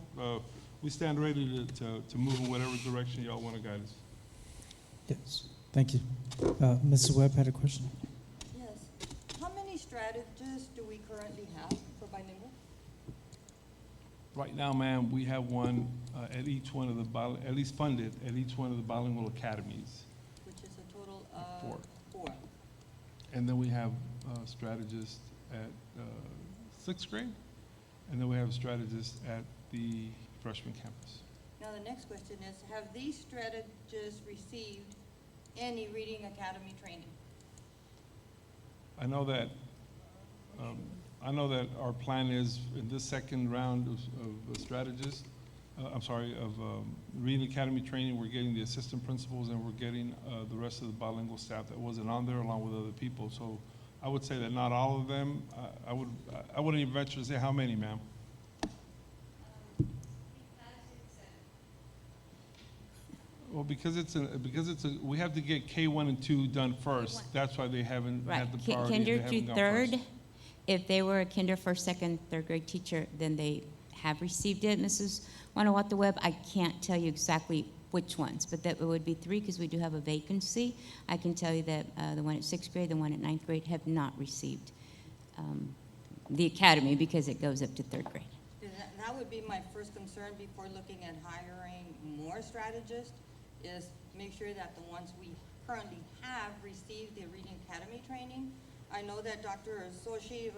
We stand ready to move in whatever direction y'all want to guide us. Yes, thank you. Mrs. Webb had a question. Yes. How many strategists do we currently have for bilingual? Right now, ma'am, we have one at each one of the, at least funded, at each one of the bilingual academies. Which is a total of? Four. Four. And then we have strategists at sixth grade, and then we have strategists at the freshman campus. Now, the next question is, have these strategists received any Reading Academy training? I know that our plan is in this second round of strategists, Reading Academy training, we're getting the assistant principals and we're getting the rest of the bilingual staff that wasn't on there along with other people. So I would say that not all of them. I wouldn't even venture to say how many, ma'am. Well, because we have to get K1 and 2 done first. That's why they haven't Right, had the priority. kinder They through haven't gone third. first. If they were a kinder, first, second, third grade teacher, then they have received it. Mrs. Wanawata-Webb, I can't tell you exactly which ones, but that would be 3 because we do have a vacancy. I can tell you that the one at sixth grade, the one at ninth grade have not received the academy because it goes up to third grade. That would be my first concern before looking at hiring more strategists, is make sure that the ones we currently have received the Reading Academy training. I know that Dr. Soshi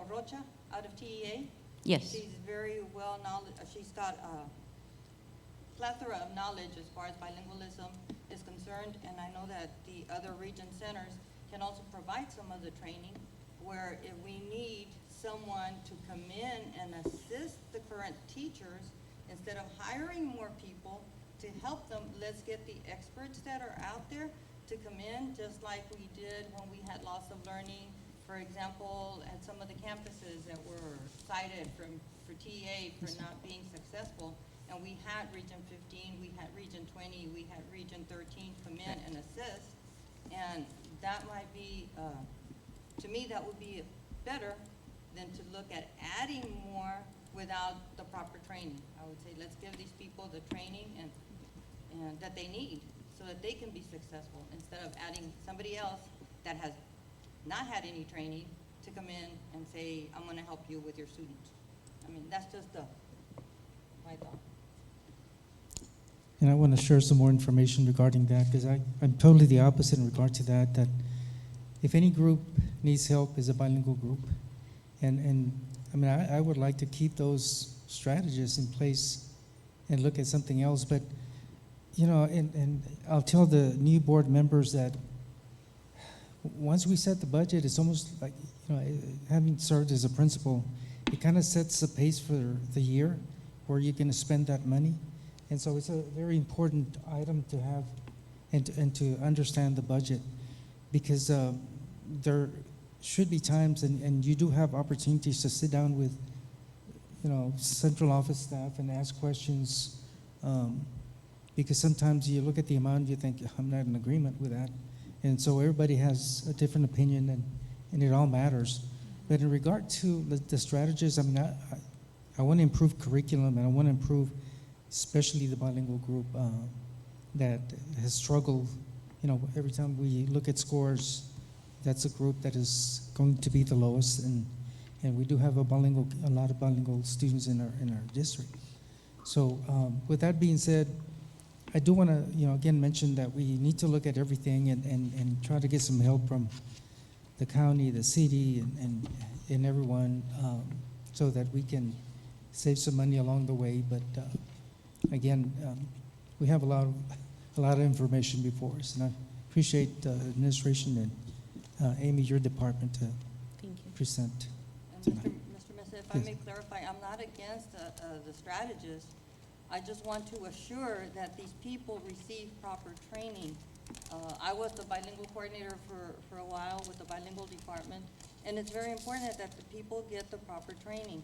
Rocha out of TEA, Yes. she's very well knowledge. She's got a plethora of knowledge as far as bilingualism is concerned, and I know that the other region centers can also provide some of the training. Where if we need someone to come in and assist the current teachers, instead of hiring more people to help them, let's get the experts that are out there to come in, just like we did when we had loss of learning, for example, at some of the campuses that were cited for TA for not being successful. And we had Region 15, we had Region 20, we had Region 13 come in and assist. And that might be, to me, that would be better than to look at adding more without the proper training. I would say, let's give these people the training and that they need so that they can be successful, instead of adding somebody else that has not had any training to come in and say, I'm gonna help you with your students. I mean, that's just my thought. And I want to share some more information regarding that, because I'm totally the opposite in regard to that, that if any group needs help is a bilingual group. And I mean, I would like to keep those strategists in place and look at something else. But, you know, and I'll tell the new board members that once we set the budget, it's almost like, you know, having served as a principal, it kind of sets the pace for the year where you're going to spend that money. And so it's a very important item to have and to understand the budget, because there should be times, and you do have opportunities to sit down with, you know, central office staff and ask questions, because sometimes you look at the amount and you think, I'm not in agreement with that. And so everybody has a different opinion, and it all matters. But in regard to the strategies, I mean, I want to improve curriculum, and I want to improve especially the bilingual group that has struggled. You know, every time we look at scores, that's a group that is going to be the lowest, and we do have a lot of bilingual students in our district. So with that being said, I do want to, you know, again mention that we need to look at everything and try to get some help from the county, the city, and everyone, so that we can save some money along the way. But again, we have a lot of information before us, and I appreciate the administration and Amy, your department, to Thank you. present And tonight. Mr. Mesa, if I Yes. may clarify, I'm not against the strategists. I just want to assure that these people receive proper training. I was the bilingual coordinator for a while with the bilingual department, and it's very important that the people get the proper training.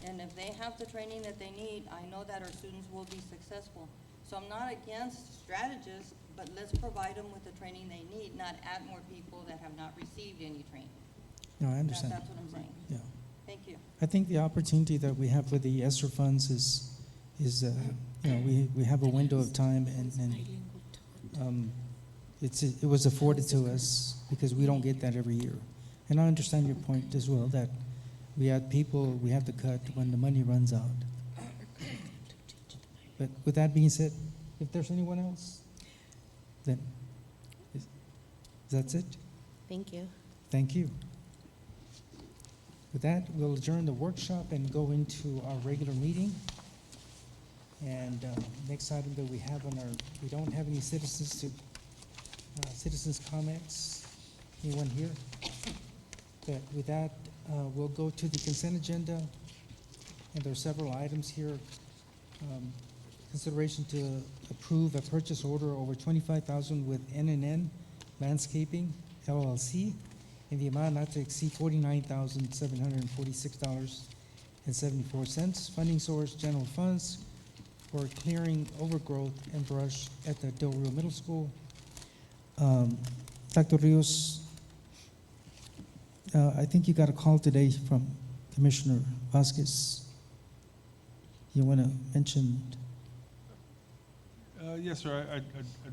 And if they have the training that they need, I know that our students will be successful. So I'm not against strategists, but let's provide them with the training they need, not add more people that have not received any training. No, I understand. That's what I'm saying. Yeah. Thank you. I think the opportunity that we have with the ESSER funds is, we have a window of time and it was afforded to us because we don't get that every year. And I understand your point as well, that we have people, we have to cut when the money runs out. But with that being said, if there's anyone else, then that's it. Thank you. Thank you. With that, we'll adjourn the workshop and go into our regular meeting. And next item that we have on we don't have any citizens comments. Anyone here? But with that, we'll go to the consent agenda. And there are several items here. Consideration to approve a purchase order over $25,000 with N&N Landscaping LLC in the amount not to exceed $49,746.74. Funding source, general funds for clearing overgrowth and brush at the Del Rio Middle School. Dr. Rios, I think you got a call today from Commissioner Vasquez. You want to mention? Yes, sir, I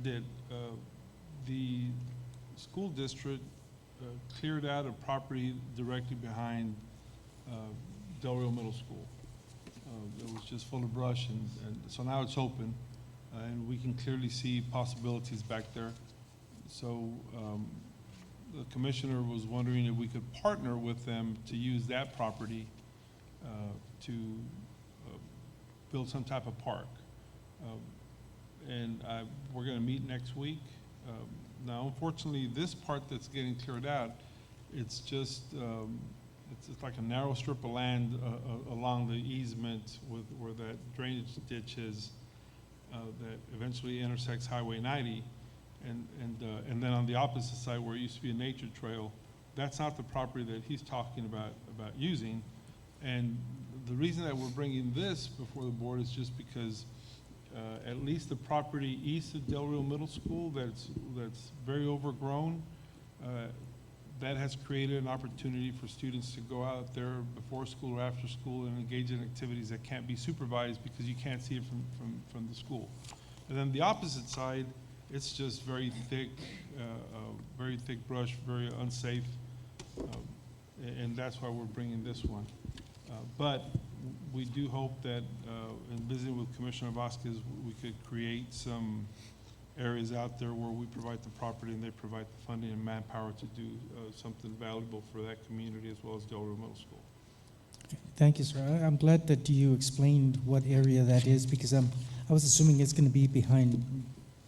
did. The school district cleared out a property directly behind Del Rio Middle School. It was just full of brush, and so now it's open, and we can clearly see possibilities back there. So the commissioner was wondering if we could partner with them to use that property to build some type of park. And we're going to meet next week. Now, unfortunately, this part that's getting cleared out, it's just it's like a narrow strip of land along the easement where that drainage ditch is that eventually intersects Highway 90, and then on the opposite side where it used to be a nature trail, that's not the property that he's talking about using. And the reason that we're bringing this before the board is just because at least the property east of Del Rio Middle School that's very overgrown, that has created an opportunity for students to go out there before school or after school and engage in activities that can't be supervised because you can't see it from the school. And then the opposite side, it's just very thick brush, very unsafe, and that's why we're bringing this one. But we do hope that in visiting with Commissioner Vasquez, we could create some areas out there where we provide the property and they provide the funding and manpower to do something valuable for that community as well as Del Rio Middle School. Thank you, sir. I'm glad that you explained what area that is because I was assuming it's going to be behind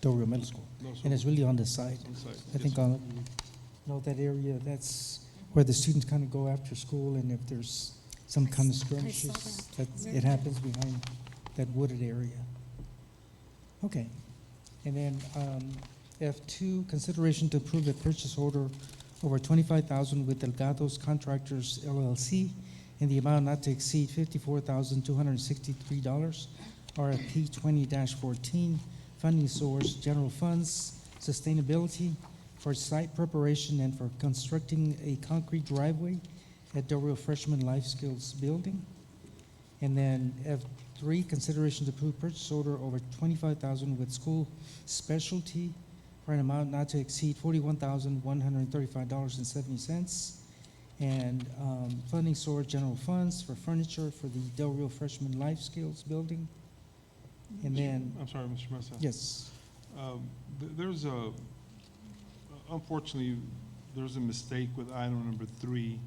Del Rio Middle School. No, sir. And it's really on the side. On the side. I think Yes, that area, that's where the students kind of go after school, and if there's some kind of skirmishes, it happens behind that wooded area. Okay. And then F2, consideration to approve a purchase order over $25,000 with Delgado's Contractors LLC in the amount not to exceed $54,263. RFP 20-14, funding source, general funds, sustainability for site preparation and for constructing a concrete driveway at Del Rio Freshman Life Skills Building. And then F3, consideration to approve purchase order over $25,000 with school specialty for an amount not to exceed $41,135.70. And funding source, general funds for furniture for the Del Rio Freshman Life Skills Building. And then, I'm sorry, Mr. Mesa. yes, There's unfortunately, there's a mistake with item number 3.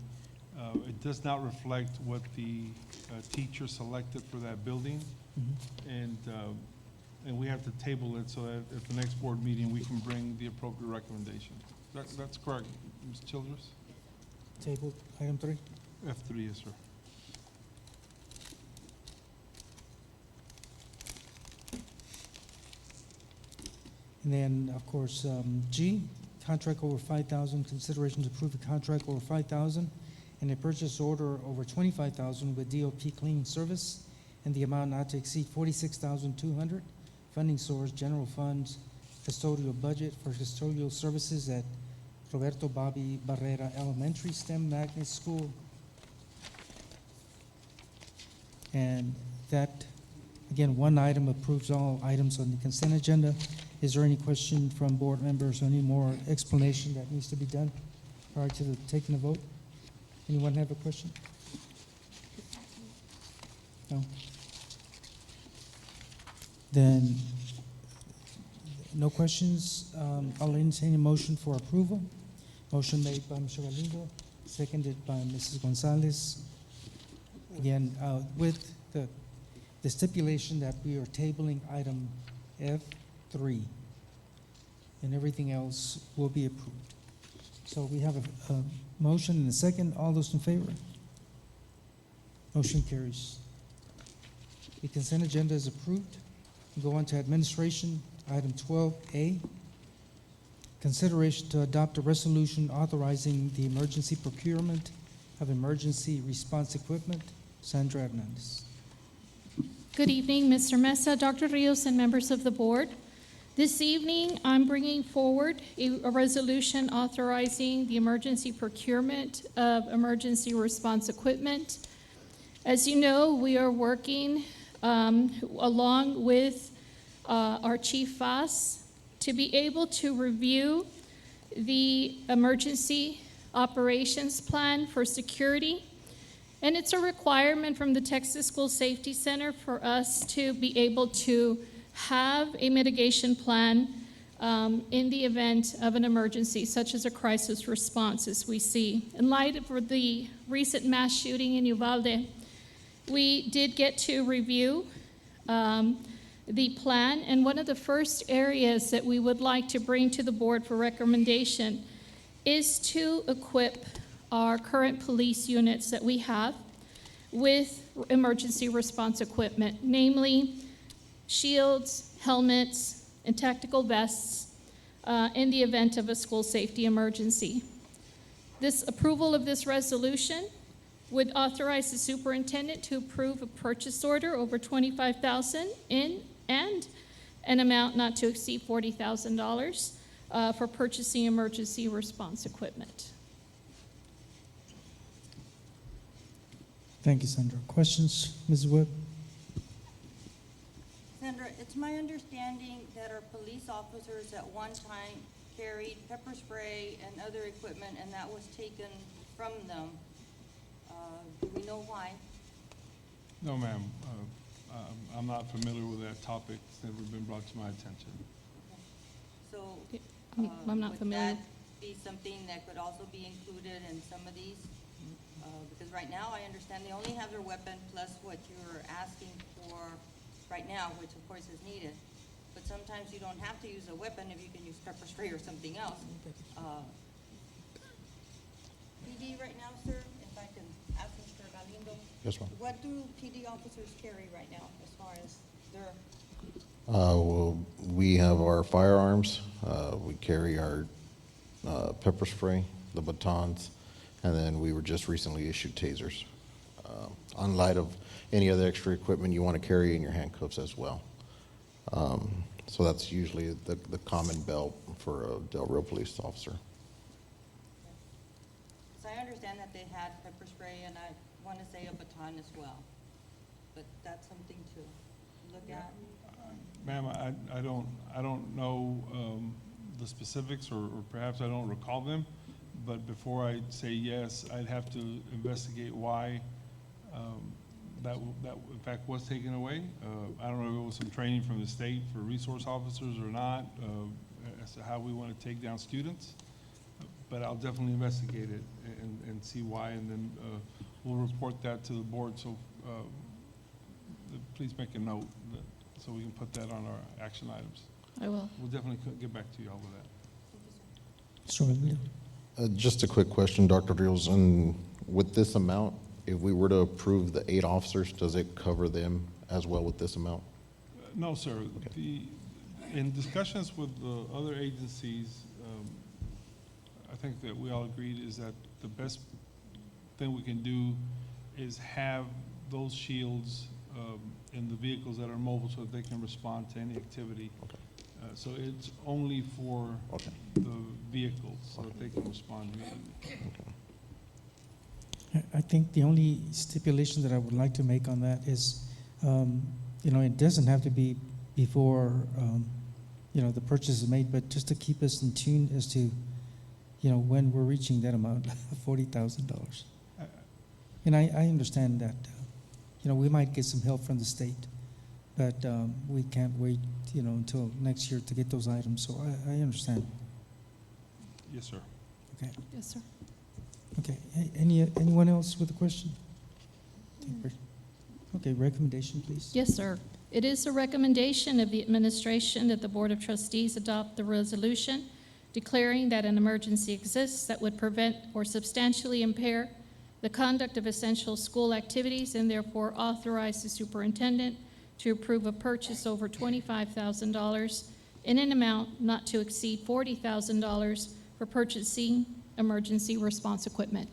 It does not reflect what the teacher selected for that building, and we have to table it so that at the next board meeting, we can bring the appropriate recommendation. That's correct, Ms. Childress? table item 3. F3, yes, sir. And then, of course, G, contract over $5,000, consideration to approve a contract over $5,000 in and a purchase order over $25,000 with DOP Cleaning Service in the amount not to exceed $46,200. Funding source, general funds, custodial budget for custodial services at Roberto Bobby Barrera Elementary STEM Magnet School. And that, again, one item approves all items on the consent agenda. Is there any question from board members or any more explanation that needs to be done prior to the taking a vote? Anyone have a question? No? Then, no questions. I'll entertain a motion for approval. Motion made by Mr. Galindo, seconded by Mrs. Gonzalez. Again, with the stipulation that we are tabling item F3, and everything else will be approved. So we have a motion and a second. All those in favor? Motion carries. The consent agenda is approved. We go on to administration, item 12A. Consideration to adopt a resolution authorizing the emergency procurement of emergency response equipment. Sandra Hernandez. Good evening, Mr. Mesa, Dr. Rios, and members of the board. This evening, I'm bringing forward a resolution authorizing the emergency procurement of emergency response equipment. As you know, we are working along with our Chief Foss to be able to review the emergency operations plan for security. And it's a requirement from the Texas School Safety Center for us to be able to have a mitigation plan in the event of an emergency, such as a crisis response, as we see. In light of the recent mass shooting in Uvalde, we did get to review the plan, and one of the first areas that we would like to bring to the board for recommendation is to equip our current police units that we have with emergency response equipment, namely shields, helmets, and tactical vests in the event of a school safety emergency. This approval of this resolution would authorize the superintendent to approve a purchase order over $25,000 and an amount not to exceed $40,000 for purchasing emergency response equipment. Thank you, Sandra. Questions, Ms. Webb? Sandra, it's my understanding that our police officers at one time carried pepper spray and other equipment, and that was taken from them. Do we know why? No, ma'am. I'm not familiar with that topic. It's never been brought to my attention. So, I'm not familiar. would that be something that could also be included in some of these? Because right now, I understand they only have their weapon plus what you're asking for right now, which of course is needed. But sometimes you don't have to use a weapon if you can use pepper spray or something else. PD right now, sir, if I can ask Mr. Galindo. Yes, ma'am. What do PD officers carry right now as far as their, Well, we have our firearms, we carry our pepper spray, the batons, and then we were just recently issued tasers. On light of any other extra equipment you want to carry in your handcuffs as well. So that's usually the common belt for a Del Rio police officer. because I understand that they had pepper spray and I want to say a baton as well. But that's something to look at. Ma'am, I don't know the specifics, or perhaps I don't recall them, but before I say yes, I'd have to investigate why that in fact was taken away. I don't know if it was some training from the state for resource officers or not, as to how we want to take down students, but I'll definitely investigate it and see why, and then we'll report that to the board. So please make a note so we can put that on our action items. I will. We'll definitely get back to you all with that. Mr. Galindo? Just a quick question, Dr. Rios, and with this amount, if we were to approve the 8 officers, does it cover them as well with this amount? No, sir. In discussions with the other agencies, I think that we all agreed is that the best thing we can do is have those shields in the vehicles that are mobile so that they can respond to any activity. So it's only for Okay. the vehicles so that they can respond immediately. I think the only stipulation that I would like to make on that is, it doesn't have to be before, the purchase is made, but just to keep us in tune as to, when we're reaching that amount of $40,000. And I understand that, we might get some help from the state, but we can't wait, until next year to get those items. So I understand. Yes, sir. Okay. Yes, sir. Okay. Anyone else with a question? Okay. Recommendation, please. Yes, sir. It is the recommendation of the administration that the Board of Trustees adopt the resolution declaring that an emergency exists that would prevent or substantially impair the conduct of essential school activities, and therefore authorize the superintendent to approve a purchase over $25,000 in an amount not to exceed $40,000 for purchasing emergency response equipment.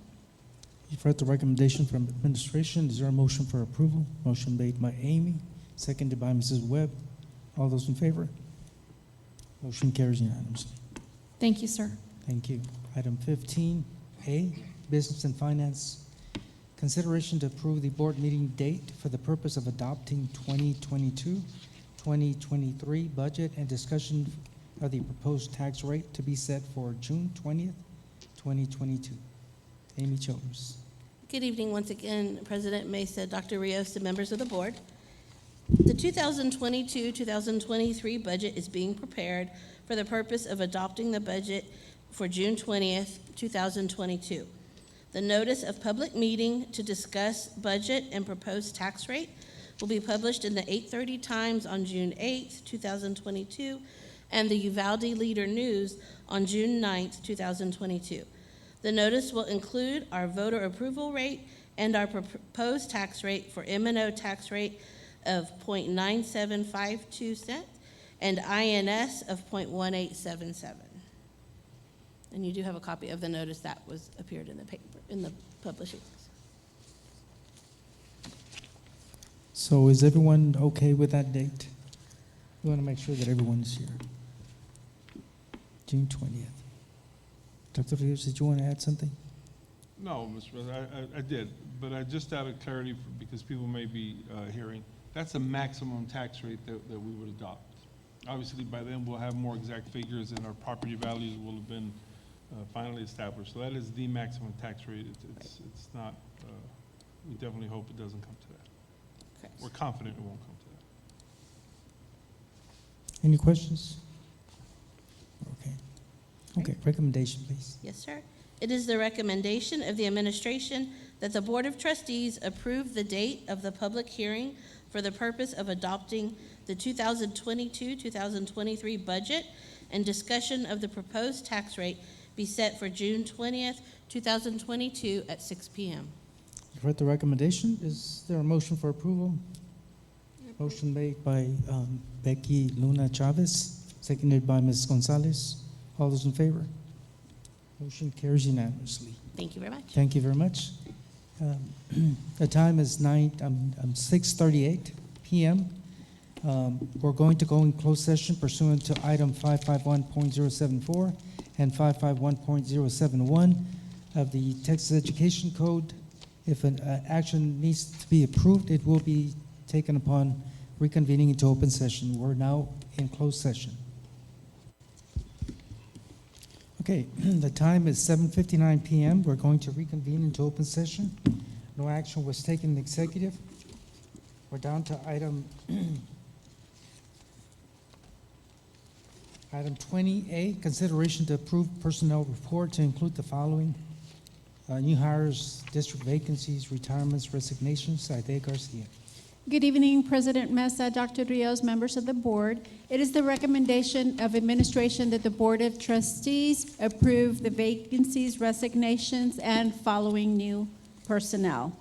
You've heard the recommendation from administration. Is there a motion for approval? Motion made by Amy, seconded by Mrs. Webb. All those in favor? Motion carries unanimously. Thank you, sir. Thank you. Item 15A, Business and Finance. Consideration to approve the board meeting date for the purpose of adopting 2022-2023 budget and discussion of the proposed tax rate to be set for June 20th, 2022. Amy Childers. Good evening once again, President Mesa, Dr. Rios, and members of the board. The 2022-2023 budget is being prepared for the purpose of adopting the budget for June 20th, 2022. The notice of public meeting to discuss budget and proposed tax rate will be published in the 8:30 Times on June 8th, 2022, and the Uvalde Leader News on June 9th, 2022. The notice will include our voter approval rate and our proposed tax rate for M&O tax rate of 0.9752 cents and INS of 0.1877. And you do have a copy of the notice that was appeared in the paper, in the publishings. So is everyone okay with that date? We want to make sure that everyone is here. June 20th. Dr. Rios, did you want to add something? No, Mr. President, I did, but I just out of clarity, because people may be hearing, that's a maximum tax rate that we would adopt. Obviously, by then, we'll have more exact figures, and our property values will have been finally established. So that is the maximum tax rate. It's not, we definitely hope it doesn't come to that. Correct. We're confident it won't come to that. Any questions? Okay. Okay, recommendation, please. Yes, sir. It is the recommendation of the administration that the Board of Trustees approve the date of the public hearing for the purpose of adopting the 2022-2023 budget and discussion of the proposed tax rate be set for June 20th, 2022 at 6 p.m. You've heard the recommendation. Is there a motion for approval? Motion made by Becky Luna Chavez, seconded by Ms. Gonzalez. All those in favor? Motion carries unanimously. Thank you very much. Thank you very much. The time is 6:38 p.m. We're going to go in closed session pursuant to item 551.074 and 551.071 of the Texas Education Code. If an action needs to be approved, it will be taken upon reconvening into open session. We're now in closed session. Okay, the time is 7:59 p.m. We're going to reconvene into open session. No action was taken in executive. We're down to item 20A, consideration to approve personnel report to include the following: new hires, district vacancies, retirements, resignations. Isaiah Garcia. Good evening, President Mesa, Dr. Rios, members of the board. It is the recommendation of administration that the Board of Trustees approve the vacancies, resignations, and following new personnel.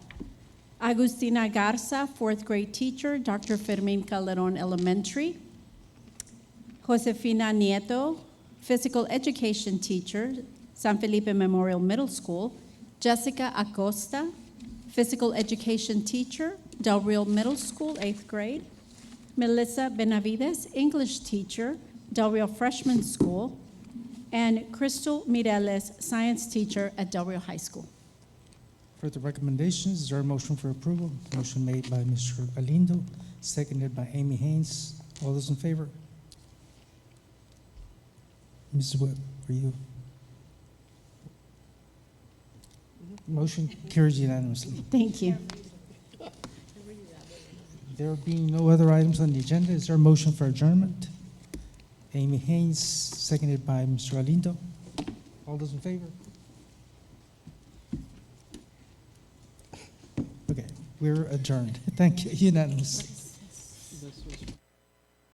Agustina Garza, fourth grade teacher, Dr. Fermin Calderon Elementary. Josefina Nieto, physical education teacher, San Felipe Memorial Middle School. Jessica Acosta, physical education teacher, Del Rio Middle School, 8th grade. Melissa Benavides, English teacher, Del Rio Freshman School. And Crystal Mireles, science teacher at Del Rio High School. For the recommendations, is there a motion for approval? Motion made by Mr. Galindo, seconded by Amy Haynes. All those in favor? Mrs. Webb, for you. Motion carries unanimously. Thank you. There being no other items on the agenda, is there a motion for adjournment? Amy Haynes, seconded by Mr. Galindo. All those in favor? Okay, we're adjourned. Thank you, unanimous.